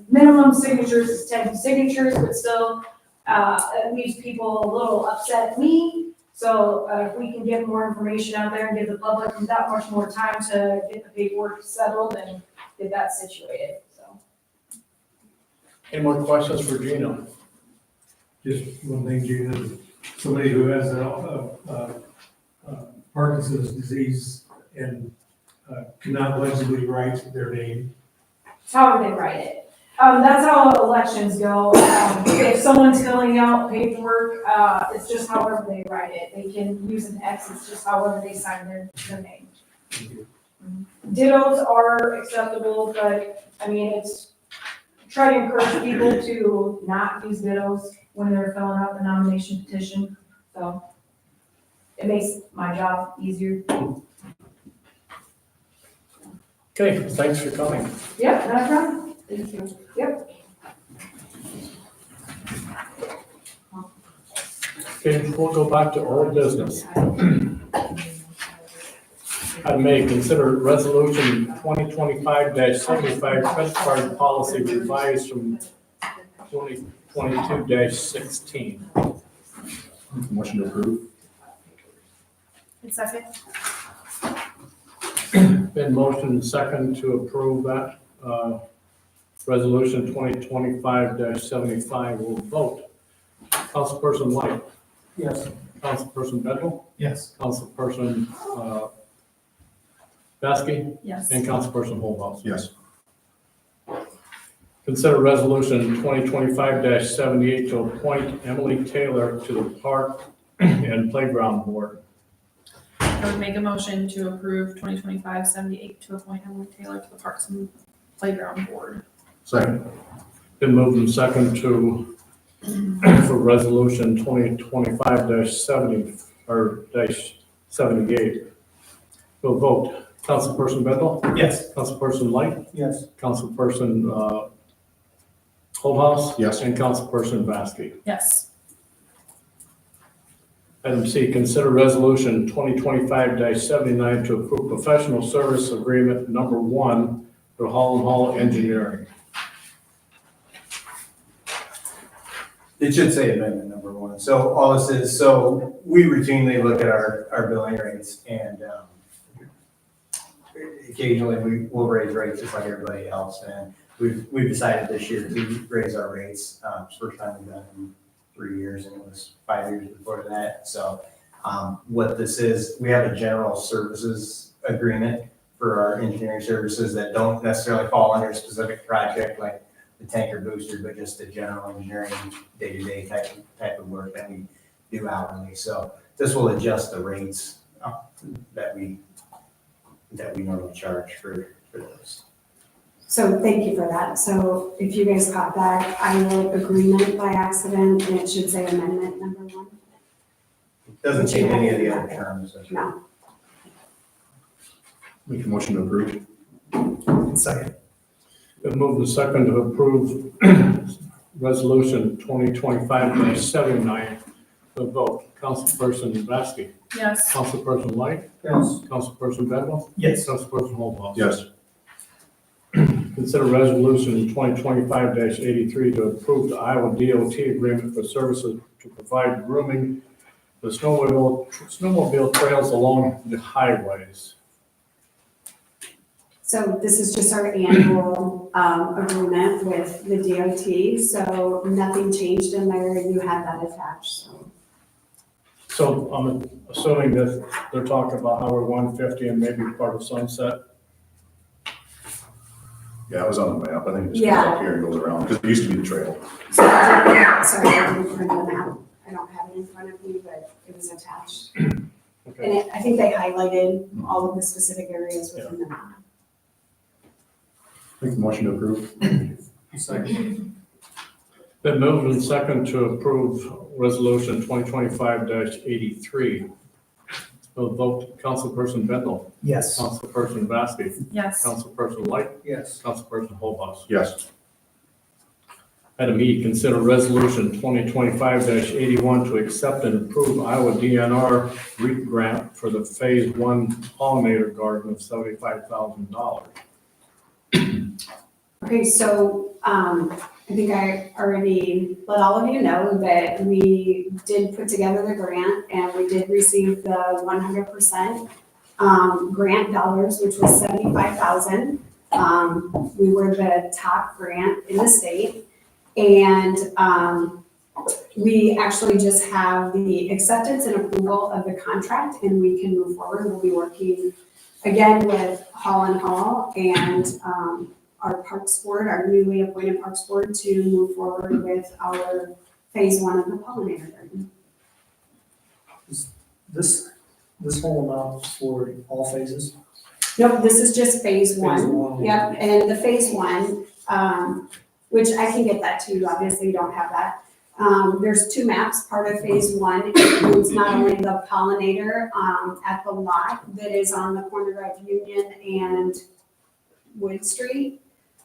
minimum signatures is 10 signatures, but still, it leaves people a little upset at me. So, if we can get more information out there and give the public that much more time to get the paperwork settled and get that situated, so. Any more questions for Gina? Just one thing, Gina, somebody who has Parkinson's disease and cannot legibly write their name. However they write it. That's how elections go. If someone's filling out paperwork, it's just however they write it. They can use an X, it's just however they sign their name. Dittos are acceptable, but, it's, try to encourage people to not use dittos when they're filling out the nomination petition, so it makes my job easier. Okay, thanks for coming. Yep, not a problem. Thank you. Yep. Okay, we'll go back to old business. I may consider resolution 2025-75 credit card policy revised from 2022-16. Motion to approve. Second? Been motion second to approve that, resolution 2025-75. We'll vote. Councilperson White. Yes. Councilperson Bedwell. Yes. Councilperson Basky. Yes. And Councilperson Holbhouse. Yes. Consider resolution 2025-78 to appoint Emily Taylor to the Park and Playground Board. I would make a motion to approve 2025-78 to appoint Emily Taylor to the Parks and Playground Board. Second. Been moved and second to, for resolution 2025-70 or -78. We'll vote. Councilperson Bedwell? Yes. Councilperson Light? Yes. Councilperson Holbhouse? Yes. And Councilperson Basky. Yes. Item C, consider resolution 2025-79 to approve professional service agreement number 1 for Hall and Hall Engineering. It should say amendment number 1. So all this is, so we routinely look at our billing rates and occasionally we will raise rates just like everybody else. And we've decided this year to raise our rates. It's the first time we've done it in 3 years, and it was 5 years before that. So what this is, we have a general services agreement for our engineering services that don't necessarily fall under a specific project like the tanker booster, but just the general engineering day-to-day type of work that we do hourly. So this will adjust the rates that we normally charge for those. So thank you for that. So if you guys caught that, I wrote agreement by accident and it should say amendment number 1. It doesn't change any of the other terms. No. Make a motion to approve. Second. Been moved and second to approve resolution 2025-79. The vote, Councilperson Vasky. Yes. Councilperson Light. Yes. Councilperson Bedwell. Yes. Councilperson Holthouse. Yes. Consider resolution 2025-83 to approve the Iowa DOT agreement for services to provide grooming the snowmobile trails along the highways. So this is just our annual agreement with the DOT. So nothing changed in there. You had that attached. So I'm assuming that they're talking about Highway 150 and maybe part of Sunset. Yeah, it was on the map. I think it just goes Yeah. up here and goes around, because it used to be the trail. So sorry, I didn't print them out. I don't have it in front of me, but it was attached. Okay. And I think they highlighted all of the specific areas within the map. Make a motion to approve. Second. Been moved and second to approve resolution 2025-83. We'll vote Councilperson Bendel, Yes. Councilperson Vasky, Yes. Councilperson Light, Yes. Councilperson Holthouse. Yes. Item E, consider resolution 2025-81 to accept and approve Iowa DNR REAP grant for the Phase 1 pollinator garden of $75,000. Okay, so I think I already let all of you know that we did put together the grant and we did receive the 100% grant dollars, which was $75,000. We were the top grant in the state. And we actually just have the acceptance and approval of the contract and we can move forward. We'll be working again with Hall and Hall and our Parks Board, our newly appointed Parks Board, to move forward with our Phase 1 of the pollinator garden. This whole amount for all phases? Nope, this is just Phase 1. Phase 1. Yep, and the Phase 1, which I can get that to you, obviously you don't have that. There's 2 maps. Part of Phase 1 includes not only the pollinator at the lot that is on the corner of Union and Wood Street,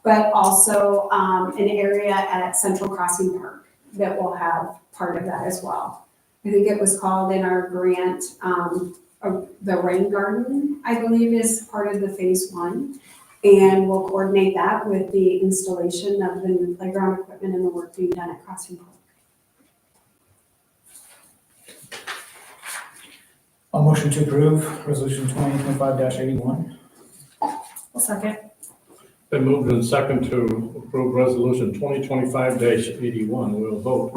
but also an area at Central Crossing Park that will have part of that as well. I think it was called in our grant, the rain garden, I believe is part of the Phase 1. And we'll coordinate that with the installation of the new playground equipment and the work being done at Crossing Park. A motion to approve resolution 2025-81. I'll second. Been moved and second to approve resolution 2025-81. We will vote.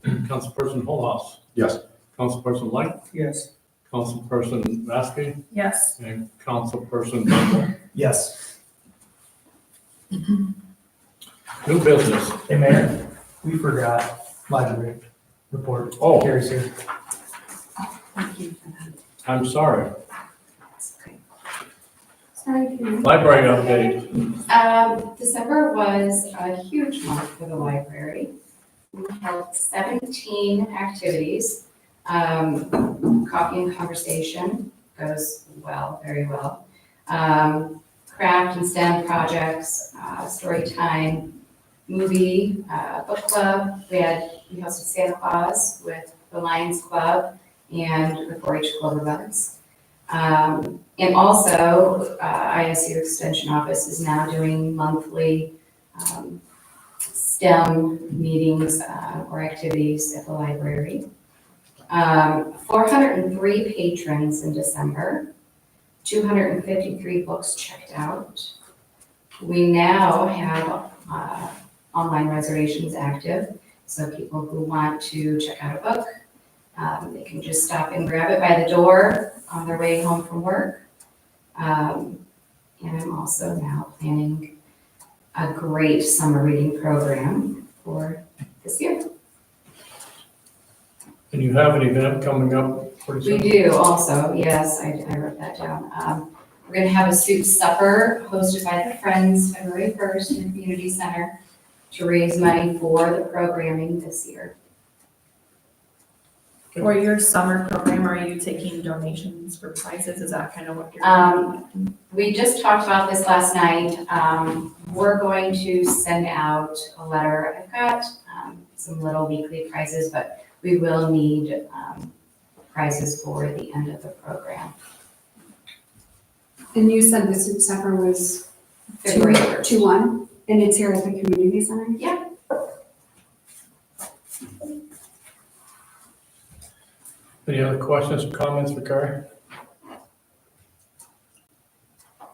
Councilperson Holthouse. Yes. Councilperson Light. Yes. Councilperson Vasky. Yes. And Councilperson Bendel. Yes. New business. Hey, Mayor, we forgot library report. Oh. Carrie's here. Thank you for that. I'm sorry. That's okay. Sorry, Karen. Library update. December was a huge month for the library. We held 17 activities. Coffee and conversation goes well, very well. Craft and STEM projects, story time, movie, book club. We hosted Santa Claus with the Lions Club and the 4-H Club events. And also, ISU Extension Office is now doing monthly STEM meetings or activities at the library. 403 patrons in December, 253 books checked out. We now have online reservations active, so people who want to check out a book, they can just stop and grab it by the door on their way home from work. And I'm also now planning a great summer reading program for this year. And you have an event coming up pretty We soon? do also, yes, I wrote that down. We're gonna have a soup supper hosted by the Friends February 1st in the Community Center to raise money for the programming this year. For your summer program, are you taking donations for prizes? Is that kind of what you're doing? We just talked about this last night. We're going to send out a letter. I've got some little weekly prizes, but we will need prizes for the end of the program. And you said the soup supper was February 1st. 2/1, and it's here at the community center? Yeah. Any other questions or comments for Carrie?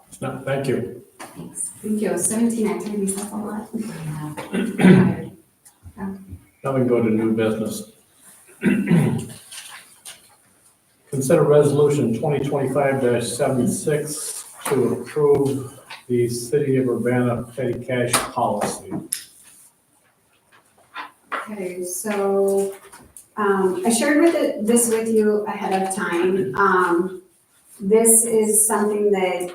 If not, thank you. Thanks. Thank you. 17 activities, that's a lot. Yeah. Now we can go to new business. Consider resolution 2025-76 to approve the City of Urbana petty cash policy. Okay, so I shared this with you ahead of time. This is something that,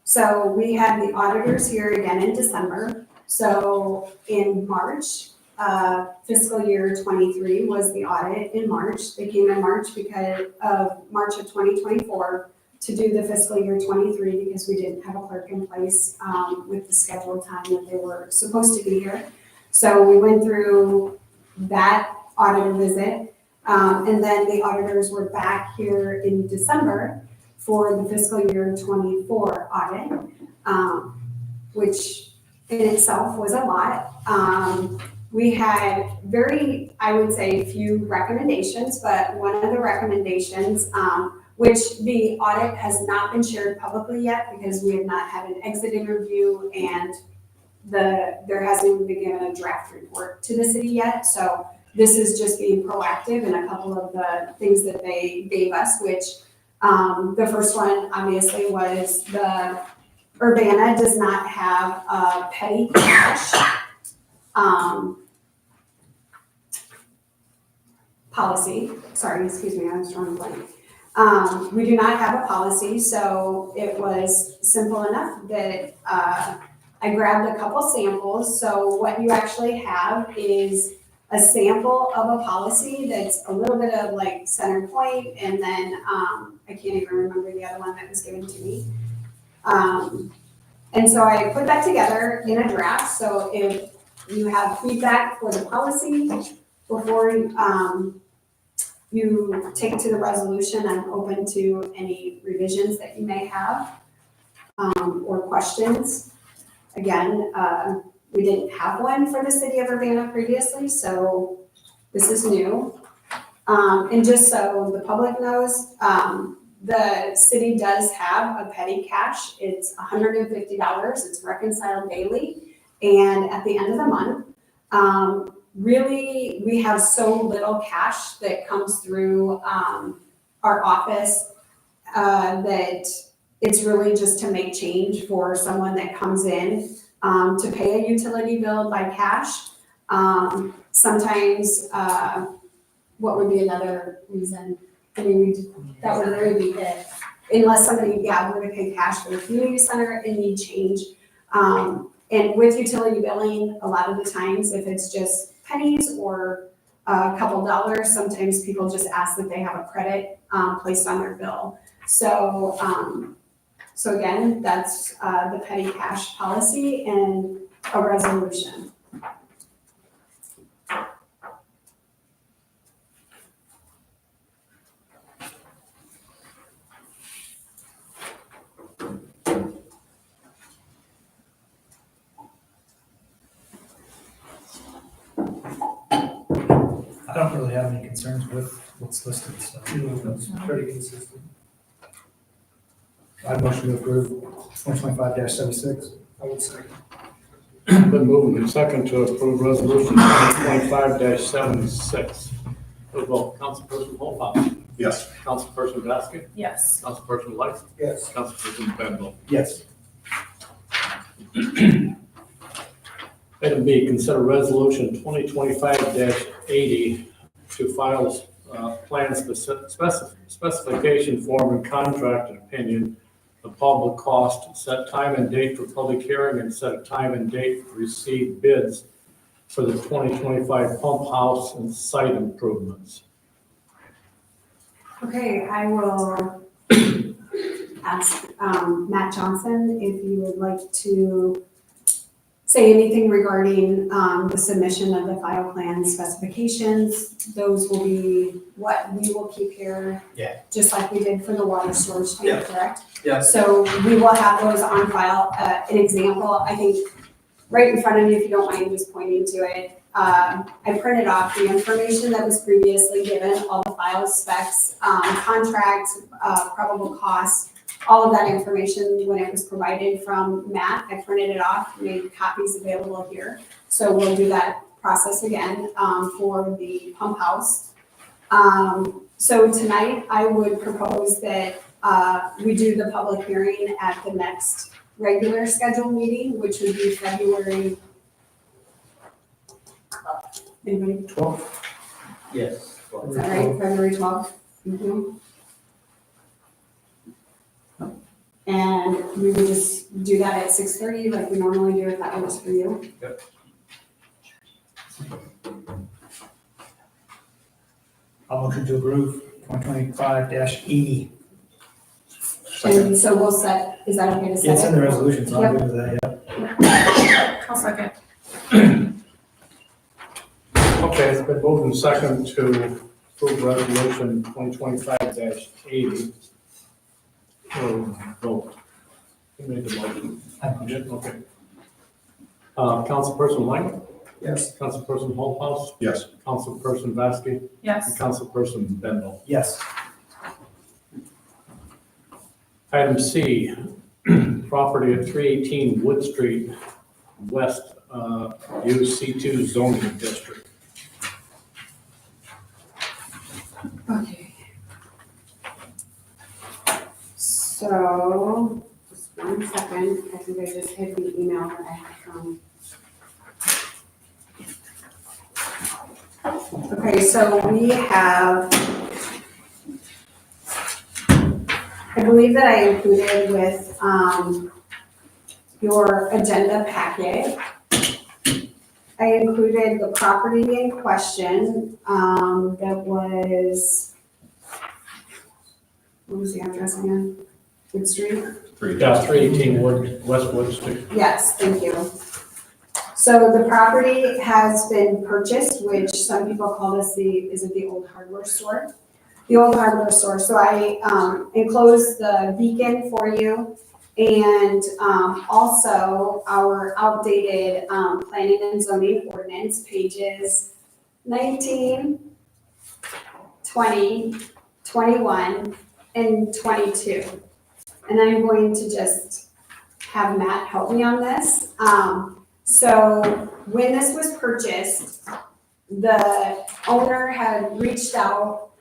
so we had the auditors here again in December. So in March, fiscal year 23 was the audit in March. They came in March because of March of 2024 to do the fiscal year 23 because we didn't have a clerk in place with the scheduled time that they were supposed to be here. So we went through that auditor visit, and then the auditors were back here in December for the fiscal year 24 audit, which in itself was a lot. We had I would say, few recommendations, but one of the recommendations, which the audit has not been shared publicly yet because we have not had an exit interview and there hasn't even been given a draft report to the city yet. So this is just being proactive in a couple of the things that they gave us, which the first one obviously was the Urbana does not have a petty cash policy. Sorry, excuse me, I was drawing a blank. We do not have a policy, so it was simple enough that I grabbed a couple samples. So what you actually have is a sample of a policy that's a little bit of like center point, and then I can't even remember the other one that was given to me. And so I put that together in a draft. So if you have feedback for the policy before you take to the resolution, I'm open to any revisions that you may have or questions. Again, we didn't have one for the city of Urbana previously, so this is new. And just so the public knows, the city does have a petty cash. It's $150. It's reconciled daily. And at the end of the month, really, we have so little cash that comes through our office that it's really just to make change for someone that comes in to pay a utility bill by cash. Sometimes, what would be another reason? I mean, that would really be it. Unless somebody, were to pay cash for the community center and need change. And with utility billing, a lot of the times, if it's just pennies or a couple dollars, sometimes people just ask that they have a credit placed on their bill. So, so again, that's the petty cash policy and a resolution. I don't really have any concerns with what's listed, so. That's pretty consistent. I motion to approve 2025-76. I would say. Been moved and second to approve resolution 2025-76. We'll vote. Councilperson Holthouse. Yes. Councilperson Vasquez. Yes. Councilperson Light. Yes. Councilperson Bendel. Yes. Item B, consider resolution 2025-80 to file plan specification form and contract and opinion, the public cost, set time and date for public hearing, and set a time and date to receive bids for the 2025 pump house and site improvements. Okay, I will ask Matt Johnson if you would like to say anything regarding the submission of the file plan specifications. Those will be what we will keep here. Yeah. Just like we did for the water storage tank, correct? Yeah. So we will have those on file. An example, I think, right in front of you, if you don't mind just pointing to it. I printed off the information that was previously given, all the files, specs, contracts, probable costs, all of that information when it was provided from Matt. I printed it off, made copies available here. So we'll do that process again for the pump house. So tonight I would propose that we do the public hearing at the next regular scheduled meeting, which would be February. Anybody? 12. Yes. Is that right? February 12th? Mhm. And we would just do that at 6:30 like we normally do if that works for you. Yep. I'll motion to approve 2025-80. And so we'll set, is that okay to set it? It's in the resolution, so I'm good with that, yeah. I'll second. Okay, it's been moved and second to approve resolution 2025-80. Vote. Who made the motion? I motion. Okay. Councilperson Lang. Yes. Councilperson Holthouse. Yes. Councilperson Vasquez. And Yes. Councilperson Bendel. Yes. Item C, property at 318 Wood Street West, UC2 zoning district. Okay. So, just 1 second, I think I just hit the email that I had from. Okay, so we have, I believe that I included with, your agenda packet. I included the property in question, that was, what was the address again? Wood Street? Yeah, 318 West Wood Street. Yes, thank you. So the property has been purchased, which some people call this is it the old hardware store? The old hardware store. So I enclosed the beacon for you and also our outdated planning and zoning ordinance, pages 19, 20, 21, and 22. And I'm going to just have Matt help me on this. So when this was purchased, the owner had reached out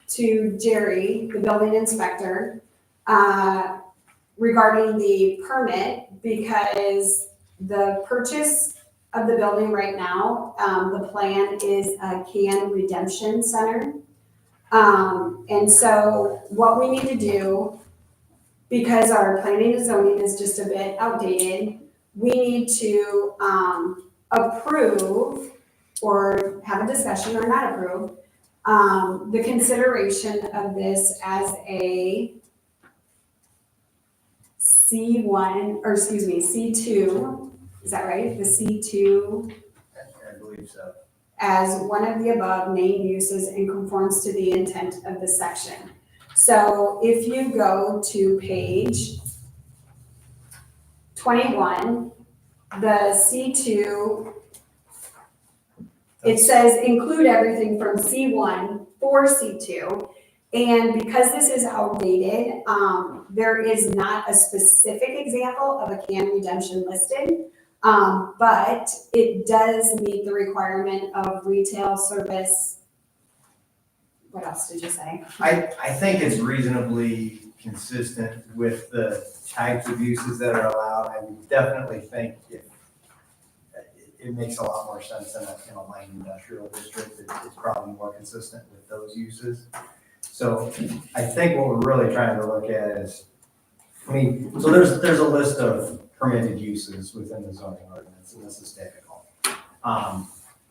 to Jerry, the building inspector, regarding the permit because the purchase of the building right now, the plan is a can redemption center. And so what we need to do, because our planning and zoning is just a bit outdated, we need to approve or have a discussion or not approve the consideration of this as a C1, or excuse me, C2, is that right? The C2 I believe so. as one of the above named uses and conforms to the intent of the section. So if you go to page 21, the C2 It says include everything from C1 for C2. And because this is outdated, there is not a specific example of a can redemption listed. But it does meet the requirement of retail service. What else did you say? I think it's reasonably consistent with the types of uses that are allowed. I definitely think it makes a lot more sense in a light industrial district. It's probably more consistent with those uses. So I think what we're really trying to look at is, so there's a list of permitted uses within the zoning ordinance, and this is typical. And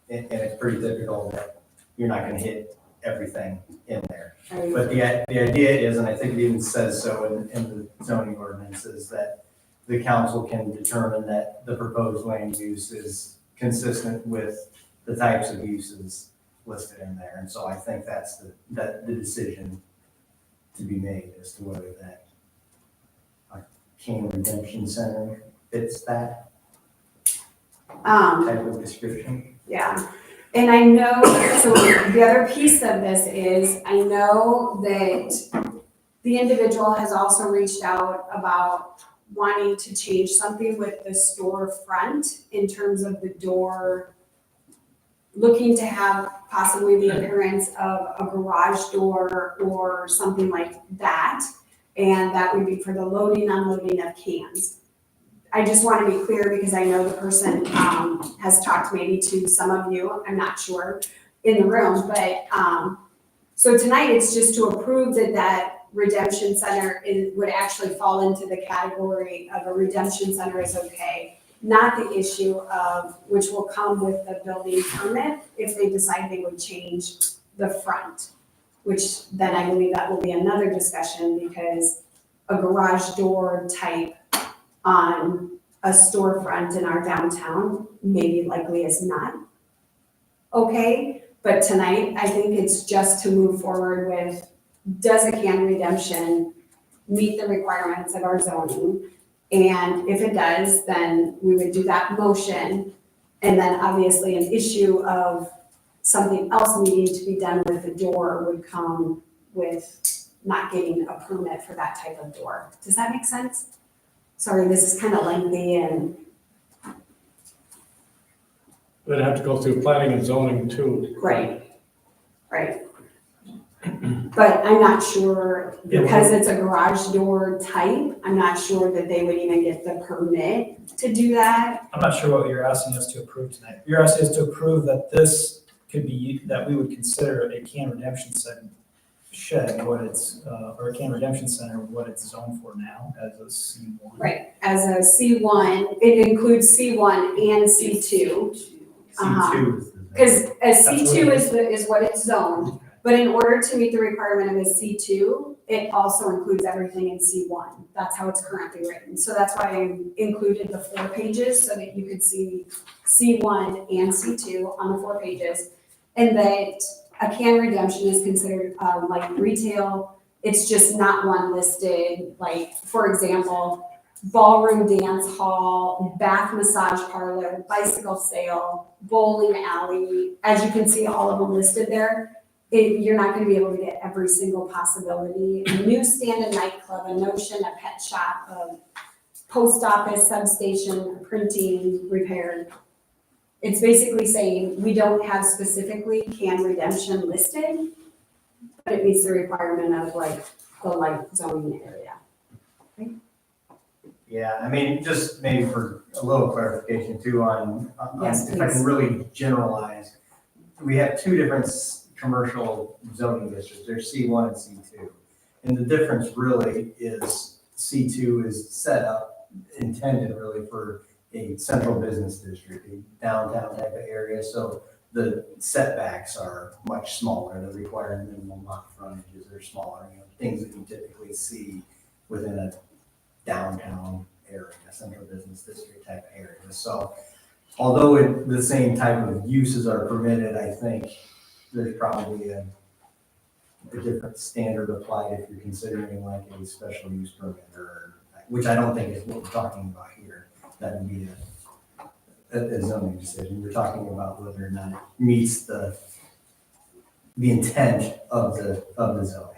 it's pretty typical that you're not gonna hit everything in there. But the idea is, and I think it even says so in the zoning ordinance, is that the council can determine that the proposed land use is consistent with the types of uses listed in there. And so I think that's the decision to be made as to whether that can redemption center fits that type of description. Yeah, and I know, so the other piece of this is, I know that the individual has also reached out about wanting to change something with the storefront in terms of the door, looking to have possibly the appearance of a garage door or something like that. And that would be for the loading, unloading of cans. I just want to be clear because I know the person has talked maybe to some of you, I'm not sure, in the room, but so tonight it's just to approve that redemption center would actually fall into the category of a redemption center is okay, not the issue of, which will come with the building permit if they decide they would change the front, which then I believe that will be another discussion because a garage door type on a storefront in our downtown maybe likely is not okay. But tonight, I think it's just to move forward with, does a can redemption meet the requirements of our zoning? And if it does, then we would do that motion. And then obviously an issue of something else needing to be done with the door would come with not getting a permit for that type of door. Does that make sense? Sorry, this is kind of lengthy and. They'd have to go through planning and zoning too. Right. But I'm not sure, because it's a garage door type, I'm not sure that they would even get the permit to do that. I'm not sure what you're asking us to approve tonight. You're asking us to approve that this could be, that we would consider a can redemption shed, what it's, or a can redemption center, what it's zoned for now as a C1. Right, as a C1, it includes C1 and C2. C2 is the. Because a That's C2 what is what it's zoned, but in order to meet the requirement of a C2, it also includes everything in C1. That's how it's currently written. So that's why I included the 4 pages so that you could see C1 and C2 on the 4 pages. And that a can redemption is considered like retail. It's just not one listed, like, for example, ballroom dance hall, bath massage parlor, bicycle sale, bowling alley. As you can see, all of them listed there. You're not going to be able to get every single possibility. A newsstand, a nightclub, a notion, a pet shop, a post office, substation, printing, repair. It's basically saying we don't have specifically can redemption listed, but it meets the requirement of like the light zoning area. Yeah, I mean, just maybe for a little clarification too on Yes, if I please. can really generalize, we have 2 different commercial zoning districts. There's C1 and C2. And the difference really is C2 is set up, intended really for a central business district, a downtown type of area. So the setbacks are much smaller. The required minimum lot frontages are smaller, things that you typically see within a downtown area, central business district type area. So although the same type of uses are permitted, I think there's probably a different standard applied if you're considering like a special use permit, or which I don't think is what we're talking about here. That would be a zoning decision. We're talking about whether or not it meets the intent of the zoning.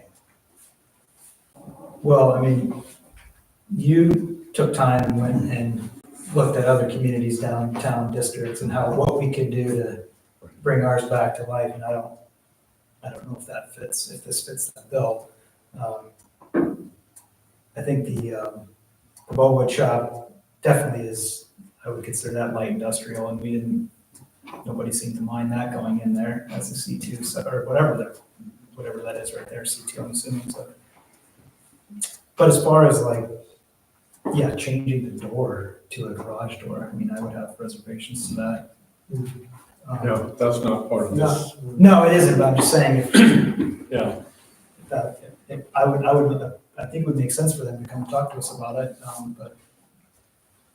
Well, I mean, you took time and went and looked at other communities, downtown districts, and what we could do to bring ours back to life, and I don't know if this fits that bill. I think the Bowwood shop definitely is, I would consider that light industrial, and nobody seemed to mind that going in there as a C2, or whatever that is right there, C2, I'm assuming, so. But as far as changing the door to a garage door, I mean, I would have reservations to that. Yeah, that's not part of this. No, it isn't, but I'm just saying, Yeah, I think it would make sense for them to come talk to us about it, but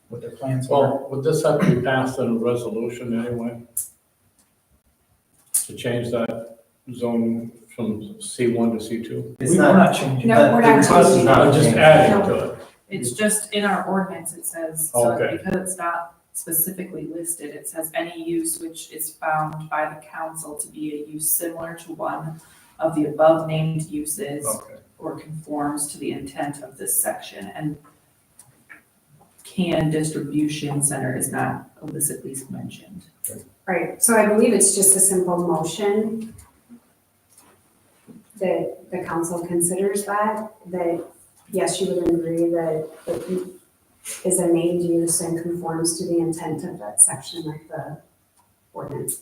what their plans are. well, would this have to be passed in a resolution anyway? To change that zone from C1 to C2? It's We're not changing. No, we're the not request is changing. not I'm just changing. adding to it. It's just in our ordinance, it says, so Okay. because it's not specifically listed, it says any use which is found by the council to be a use similar to one of the above named uses Okay. or conforms to the intent of this section, and can distribution center is not illicitly mentioned. Right, so I believe it's just a simple motion that the council considers that yes, you would agree that it is a named use and conforms to the intent of that section of the ordinance.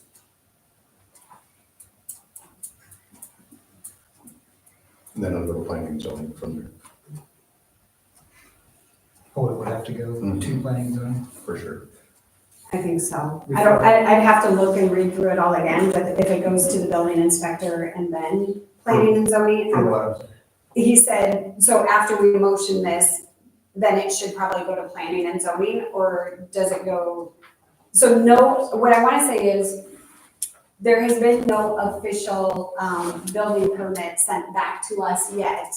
And then I'll go to planning and zoning from there, Oh, it would have to go to planning zone. for sure. I think so. I'd have to look and read through it all again, but if it goes to the building inspector and then planning and zoning, For what I'm saying. he said, so after we motion this, then it should probably go to planning and zoning, or does it go? So no, what I wanna say is, there has been no official, building permit sent back to us yet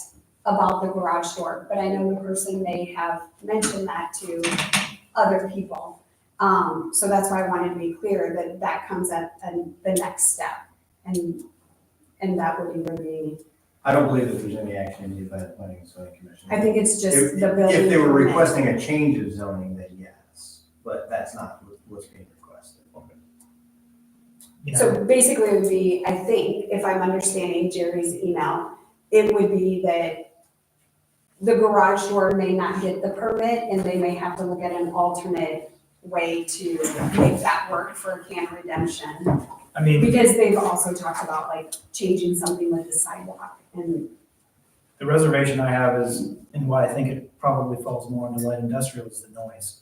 about the garage door, but I know the person may have mentioned that to other people. So that's why I wanted to be clear that that comes at the next step, and that would either be, I don't believe that there's any action needed by the planning and zoning commission. I think it's just If the building. if they were permit. requesting a change of zoning, then yes, but that's not what's being requested. You So know, basically it would be, I think, if I'm understanding Jerry's email, it would be that the garage door may not get the permit and they may have to look at an alternate way to make that work for can redemption. I mean, Because they've also talked about changing something with the sidewalk and, the reservation I have is, and why I think it probably falls more into light industrial, is the noise.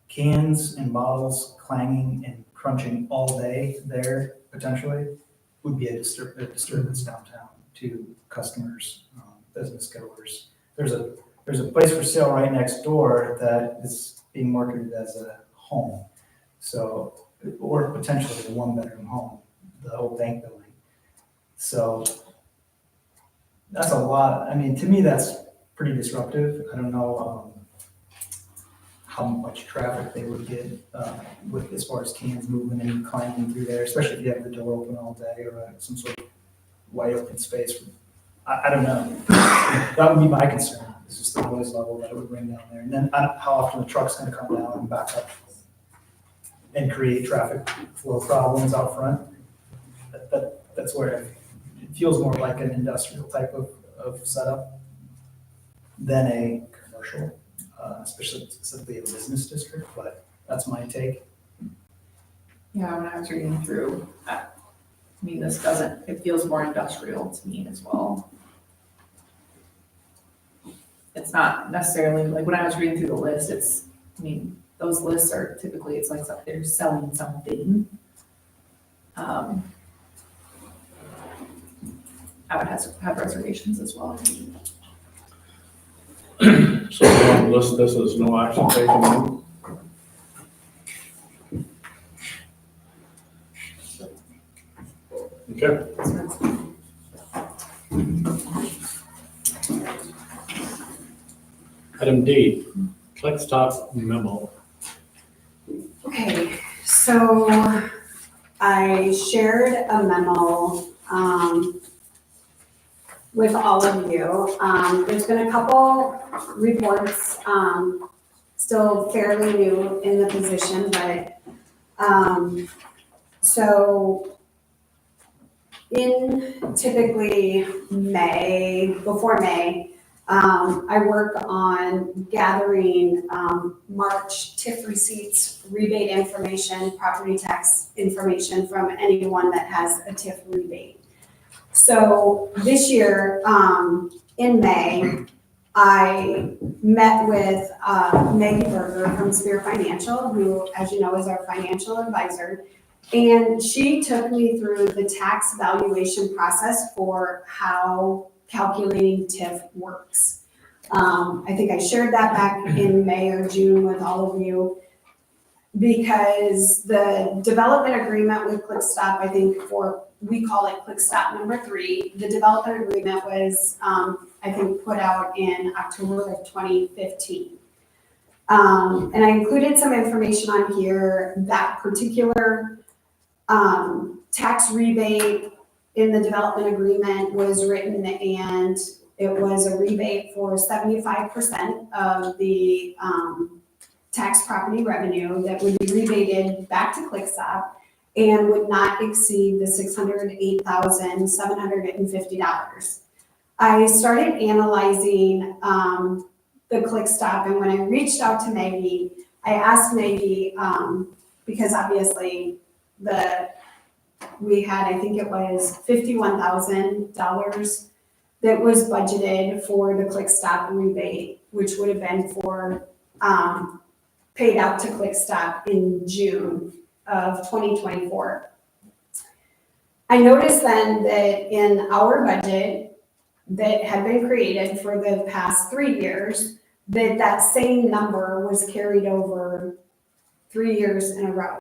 Cans and bottles clanging and crunching all day there, potentially, would be a disturbance downtown to customers, business goers. There's a place for sale right next door that is being marketed as a home. So, or potentially a one-bedroom home, the old bank building. So that's a lot. I mean, to me, that's pretty disruptive. I don't know how much traffic they would get with as far as cans moving and climbing through there, especially if you have the door open all day or some sort of wide open space. I don't know. That would be my concern. It's just the noise level that it would bring down there. And then how often the truck's gonna come down and back up and create traffic flow problems out front. That's where it feels more like an industrial type of setup than a commercial, especially specifically a business district, but that's my take. Yeah, when I was reading through, I mean, it feels more industrial to me as well. It's not necessarily, when I was reading through the list, those lists are typically, it's like they're selling something. I would have reservations as well. So you want to list this as no action taken? Okay. Item D, collect stop memo. okay, So I shared a memo, with all of you. There's been a couple reports, still fairly new in the position, but, so in typically May, before May, I work on gathering, March TIF receipts, rebate information, property tax information from anyone that has a TIF rebate. So this year, in May, I met with Maggie Berger from Spear Financial, who, as you know, is our financial advisor. And she took me through the tax valuation process for how calculating TIF works. I think I shared that back in May or June with all of you, because the development agreement with ClickStop, I think we call it ClickStop number 3. The development agreement was, I think, put out in October of 2015. And I included some information on here. That particular tax rebate in the development agreement was written, and it was a rebate for 75% of the tax property revenue that would be rebated back to ClickStop and would not exceed the $608,750. I started analyzing the ClickStop, and when I reached out to Maggie, I asked Maggie, because obviously we had, I think it was $51,000 that was budgeted for the ClickStop rebate, which would have been for paid out to ClickStop in June of 2024. I noticed then that in our budget that had been created for the past 3 years, that same number was carried over 3 years in a row.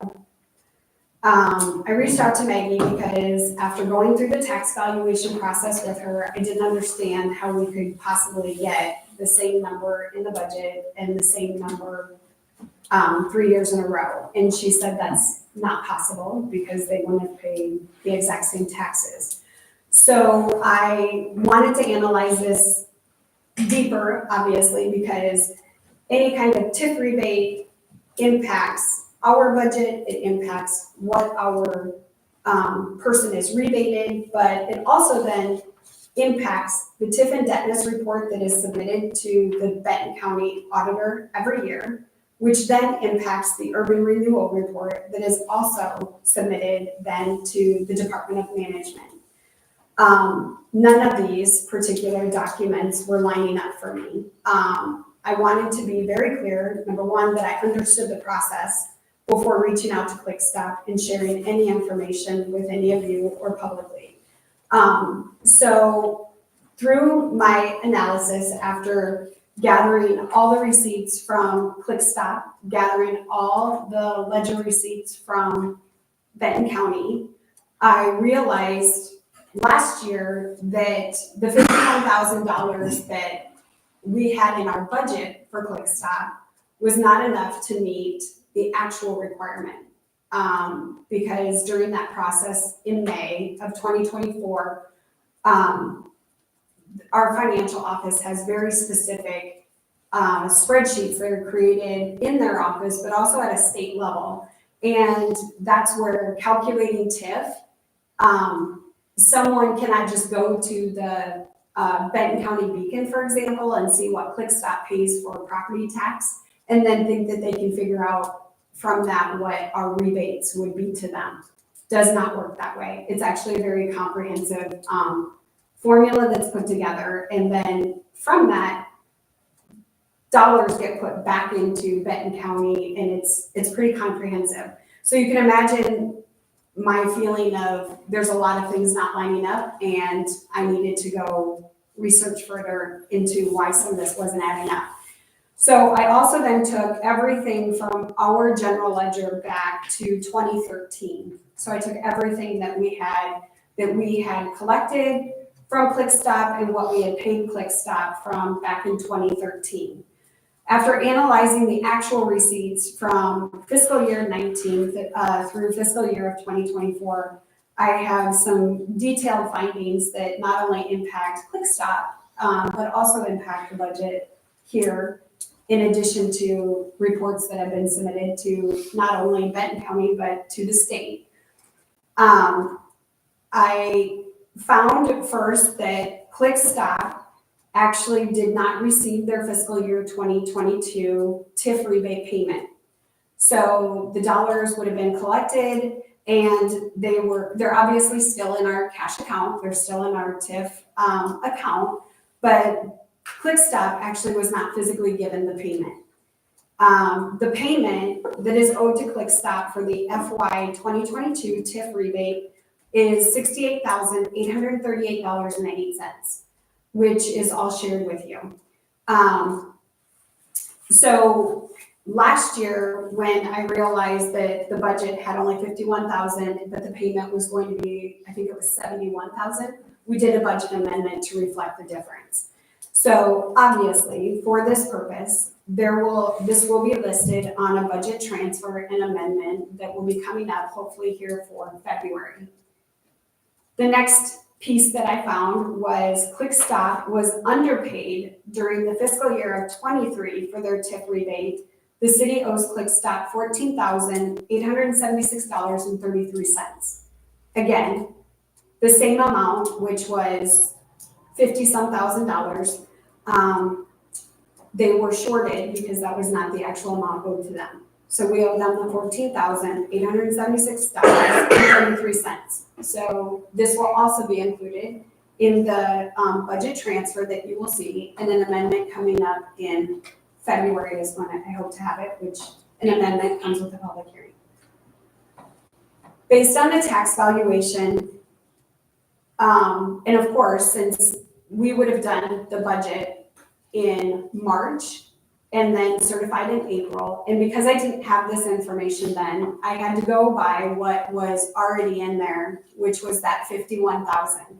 I reached out to Maggie because after going through the tax valuation process with her, I didn't understand how we could possibly get the same number in the budget and the same number 3 years in a row. And she said that's not possible because they wouldn't have paid the exact same taxes. So I wanted to analyze this deeper, obviously, because any kind of TIF rebate impacts our budget, it impacts what our person is rebated, but it also then impacts the TIF indebtedness report that is submitted to the Benton County auditor every year, which then impacts the urban renewal report that is also submitted then to the Department of Management. None of these particular documents were lining up for me. I wanted to be very clear, number one, that I understood the process before reaching out to ClickStop and sharing any information with any of you or publicly. So through my analysis, after gathering all the receipts from ClickStop, gathering all the ledger receipts from Benton County, I realized last year that the $51,000 that we had in our budget for ClickStop was not enough to meet the actual requirement. Because during that process in May of 2024, our financial office has very specific spreadsheets that are created in their office, but also at a state level. And that's where calculating TIF, someone cannot just go to the Benton County Beacon, for example, and see what ClickStop pays for property tax, and then think that they can figure out from that what our rebates would be to them. Does not work that way. It's actually a very comprehensive formula that's put together, and then from that, dollars get put back into Benton County, and it's pretty comprehensive. So you can imagine my feeling of there's a lot of things not lining up, and I needed to go research further into why some of this wasn't adding up. So I also then took everything from our general ledger back to 2013. So I took everything that we had collected from ClickStop and what we had paid ClickStop from back in 2013. After analyzing the actual receipts from fiscal year 19 through fiscal year of 2024, I have some detailed findings that not only impact ClickStop, but also impact the budget here, in addition to reports that have been submitted to not only Benton County, but to the state. I found first that ClickStop actually did not receive their fiscal year 2022 TIF rebate payment. So the dollars would have been collected and they're obviously still in our cash account, they're still in our TIF account, but ClickStop actually was not physically given the payment. The payment that is owed to ClickStop for the FY 2022 TIF rebate is $68,838.80, which is all shared with you. So last year, when I realized that the budget had only 51,000, but the payment was going to be, I think it was 71,000, we did a budget amendment to reflect the difference. So obviously, for this purpose, this will be listed on a budget transfer and amendment that will be coming up hopefully here for February. The next piece that I found was ClickStop was underpaid during the fiscal year of 23 for their TIF rebate. The city owes ClickStop $14,876.33. Again, the same amount, which was $50-some thousand. They were shorted because that was not the actual amount owed to them. So we owe them the $14,876.33. So this will also be included in the budget transfer that you will see, and an amendment coming up in February is when I hope to have it, which an amendment comes with a public hearing. Based on the tax valuation, and of course, since we would have done the budget in March and then certified in April, and because I didn't have this information then, I had to go by what was already in there, which was that 51,000.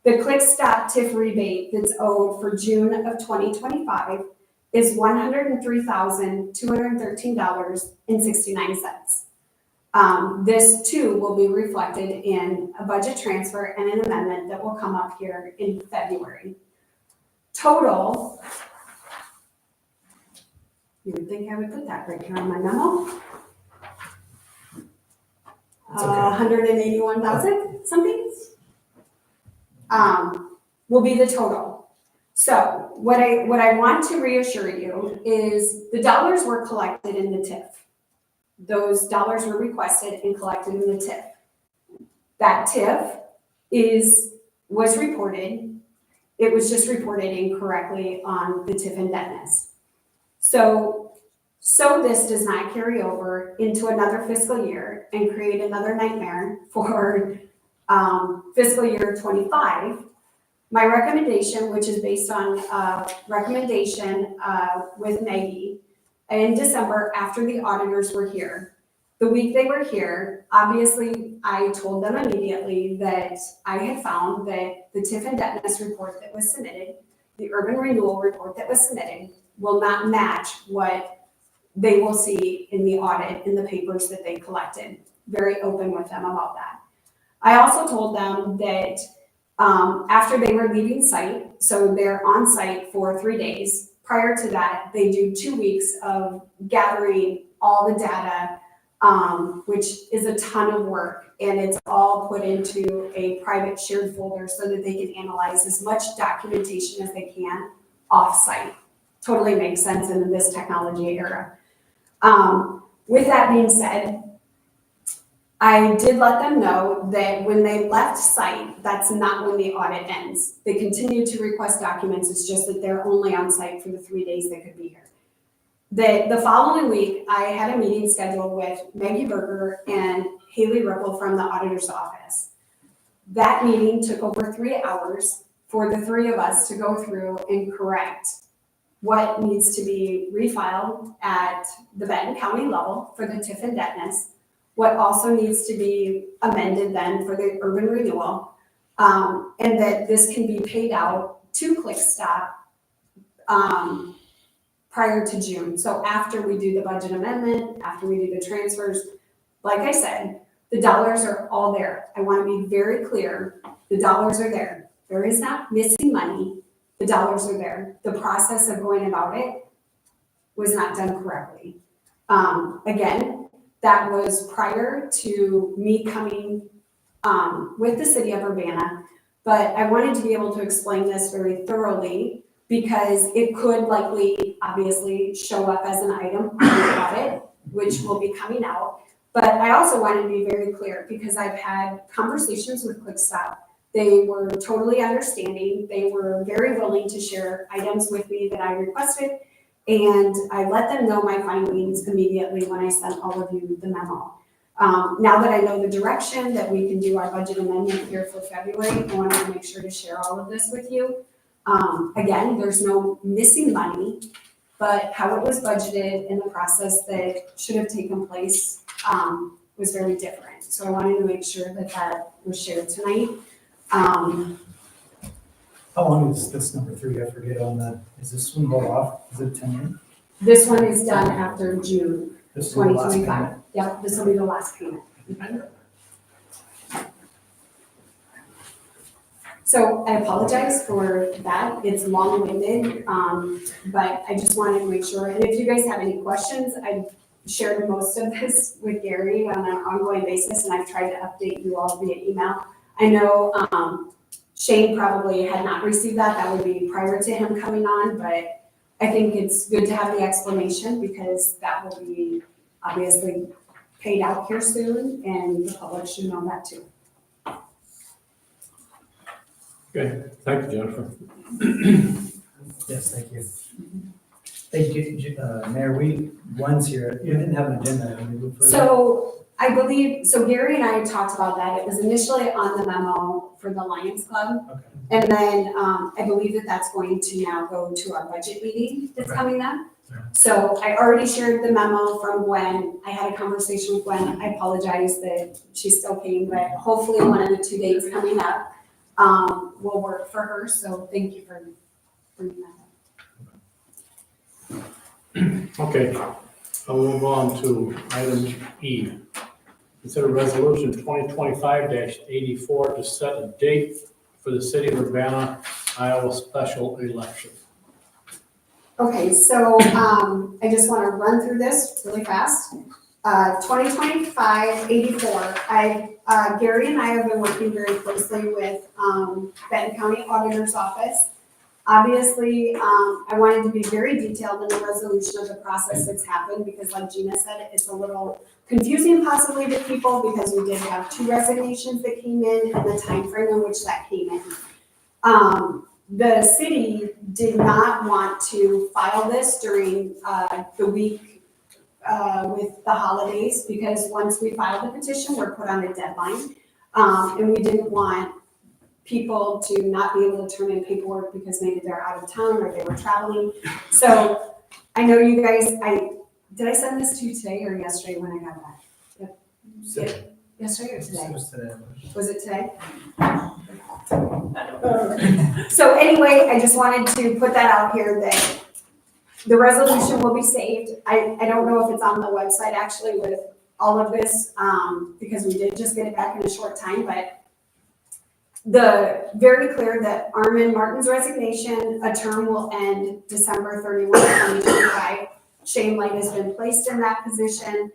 The ClickStop TIF rebate that's owed for June of 2025 is $103,213.69. This too will be reflected in a budget transfer and an amendment that will come up here in February. Total, you would think I would put that right here on my memo. It's okay. 181,000 something will be the total. So what I want to reassure you is the dollars were collected in the TIF. Those dollars were requested and collected in the TIF. That TIF was reported. It was just reported incorrectly on the TIF indebtedness. So this does not carry over into another fiscal year and create another nightmare for fiscal year 25. My recommendation, which is based on recommendation with Maggie in December after the auditors were here. The week they were here, obviously, I told them immediately that I had found that the TIF indebtedness report that was submitted, the urban renewal report that was submitted, will not match what they will see in the audit in the papers that they collected. Very open with them about that. I also told them that after they were leaving site, so they're on site for 3 days. Prior to that, they do 2 weeks of gathering all the data, which is a ton of work, and it's all put into a private shared folder so that they can analyze as much documentation as they can off-site. Totally makes sense in this technology era. With that being said, I did let them know that when they left site, that's not when the audit ends. They continue to request documents, it's just that they're only on site for the 3 days they could be here. The following week, I had a meeting scheduled with Maggie Berger and Haley Ripple from the auditor's office. That meeting took over 3 hours for the three of us to go through and correct what needs to be refiled at the Benton County level for the TIF indebtedness, what also needs to be amended then for the urban renewal, and that this can be paid out to ClickStop prior to June. So after we do the budget amendment, after we do the transfers, like I said, the dollars are all there. I want to be very clear, the dollars are there. There is not missing money, the dollars are there. The process of going about it was not done correctly. Again, that was prior to me coming with the city of Urbana, but I wanted to be able to explain this very thoroughly because it could likely, obviously, show up as an item on the audit, which will be coming out. But I also wanted to be very clear because I've had conversations with QuickStop. They were totally understanding. They were very willing to share items with me that I requested. And I let them know my findings immediately when I sent all of you the memo. Now that I know the direction that we can do our budget amendment here for February, I wanted to make sure to share all of this with you. Again, there's no missing money, but how it was budgeted and the process that should have taken place was very different. So I wanted to make sure that that was shared tonight. How long is this number 3? I forget on that. Is this one roll off? Is it 10 years? This one is done after June This is the last 2025. payment? Yep, this will be the last payment. So I apologize for that. It's long-winded, but I just wanted to make sure. And if you guys have any questions, I've shared most of this with Gary on an ongoing basis, and I've tried to update you all via email. I know Shane probably had not received that. That would be prior to him coming on, but I think it's good to have the explanation because that will be obviously paid out here soon, and the public should know that too. Okay, thank you, Jennifer. Yes, thank you. Thank you, Mayor. Gwen's here. You didn't have an agenda. Can we move further? So I believe, so Gary and I talked about that. It was initially on the memo for the Lions Club. Okay. And then I believe that that's going to now go to our budget meeting that's Okay. coming up. Yeah. So I already shared the memo from Gwen. I had a conversation with Gwen. I apologize that she's still paying, but hopefully one of the 2 dates coming up will work for her. So thank you for bringing that up. Okay, I'll move on to item E. Consider resolution 2025-84 to set a date for the city of Urbana, Iowa special election. Okay, so I just want to run through this really fast. 2025-84, Gary and I have been working very closely with Benton County Auditor's Office. Obviously, I wanted to be very detailed in the resolution of the process that's happened because like Gina said, it's a little confusing possibly to people because we did have 2 resignations that came in and the time frame in which that came in. The city did not want to file this during the week with the holidays because once we filed the petition, we're put on a deadline. And we didn't want people to not be able to turn in paperwork because maybe they're out of town or they were traveling. So I know you guys, did I send this to you today or yesterday when I got that? Yep. Yesterday or today? It was today. Was it today? So anyway, I just wanted to put that out here that the resolution will be saved. I don't know if it's on the website actually with all of this, because we did just get it back in a short time, but very clear that Armin Martin's resignation, a term will end December 31, 2025. Shane Light has been placed in that position.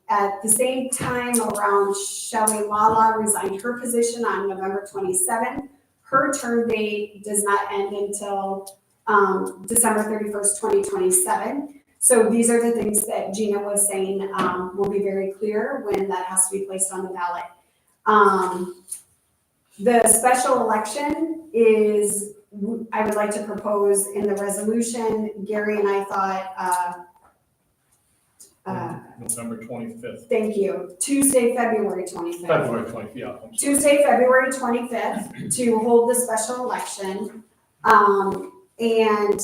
At the same time around Shelley Lala resigned her position on November 27. Her term date does not end until December 31st, 2027. So these are the things that Gina was saying will be very clear when that has to be placed on the ballot. The special election is, I would like to propose in the resolution, Gary and I thought, November 25th, thank you, Tuesday, February 25th. February 20th, yeah. I'm sorry. Tuesday, February 25th to hold the special election. And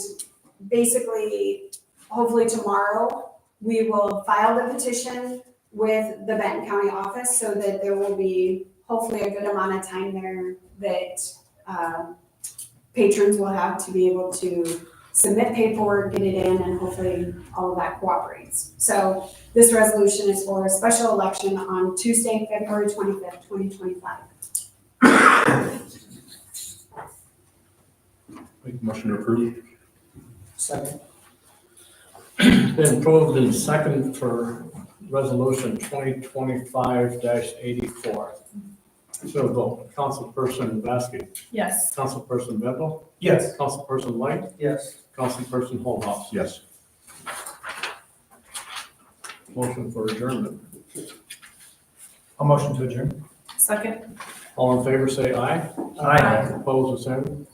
basically, hopefully tomorrow, we will file the petition with the Benton County office so that there will be hopefully a good amount of time there that patrons will have to be able to submit paperwork, get it in, and hopefully all of that cooperates. So this resolution is for a special election on Tuesday, February 25th, 2025. Make a motion to approve. Second. Been approved and second for resolution 2025-84. So vote, Councilperson Vasky, Yes. Councilperson Bethel, Yes. Councilperson Light, Yes. Councilperson Holthouse. Yes. Motion for adjournment. A motion to adjourn. Second? All in favor, say aye. Aye. Opposed, the same.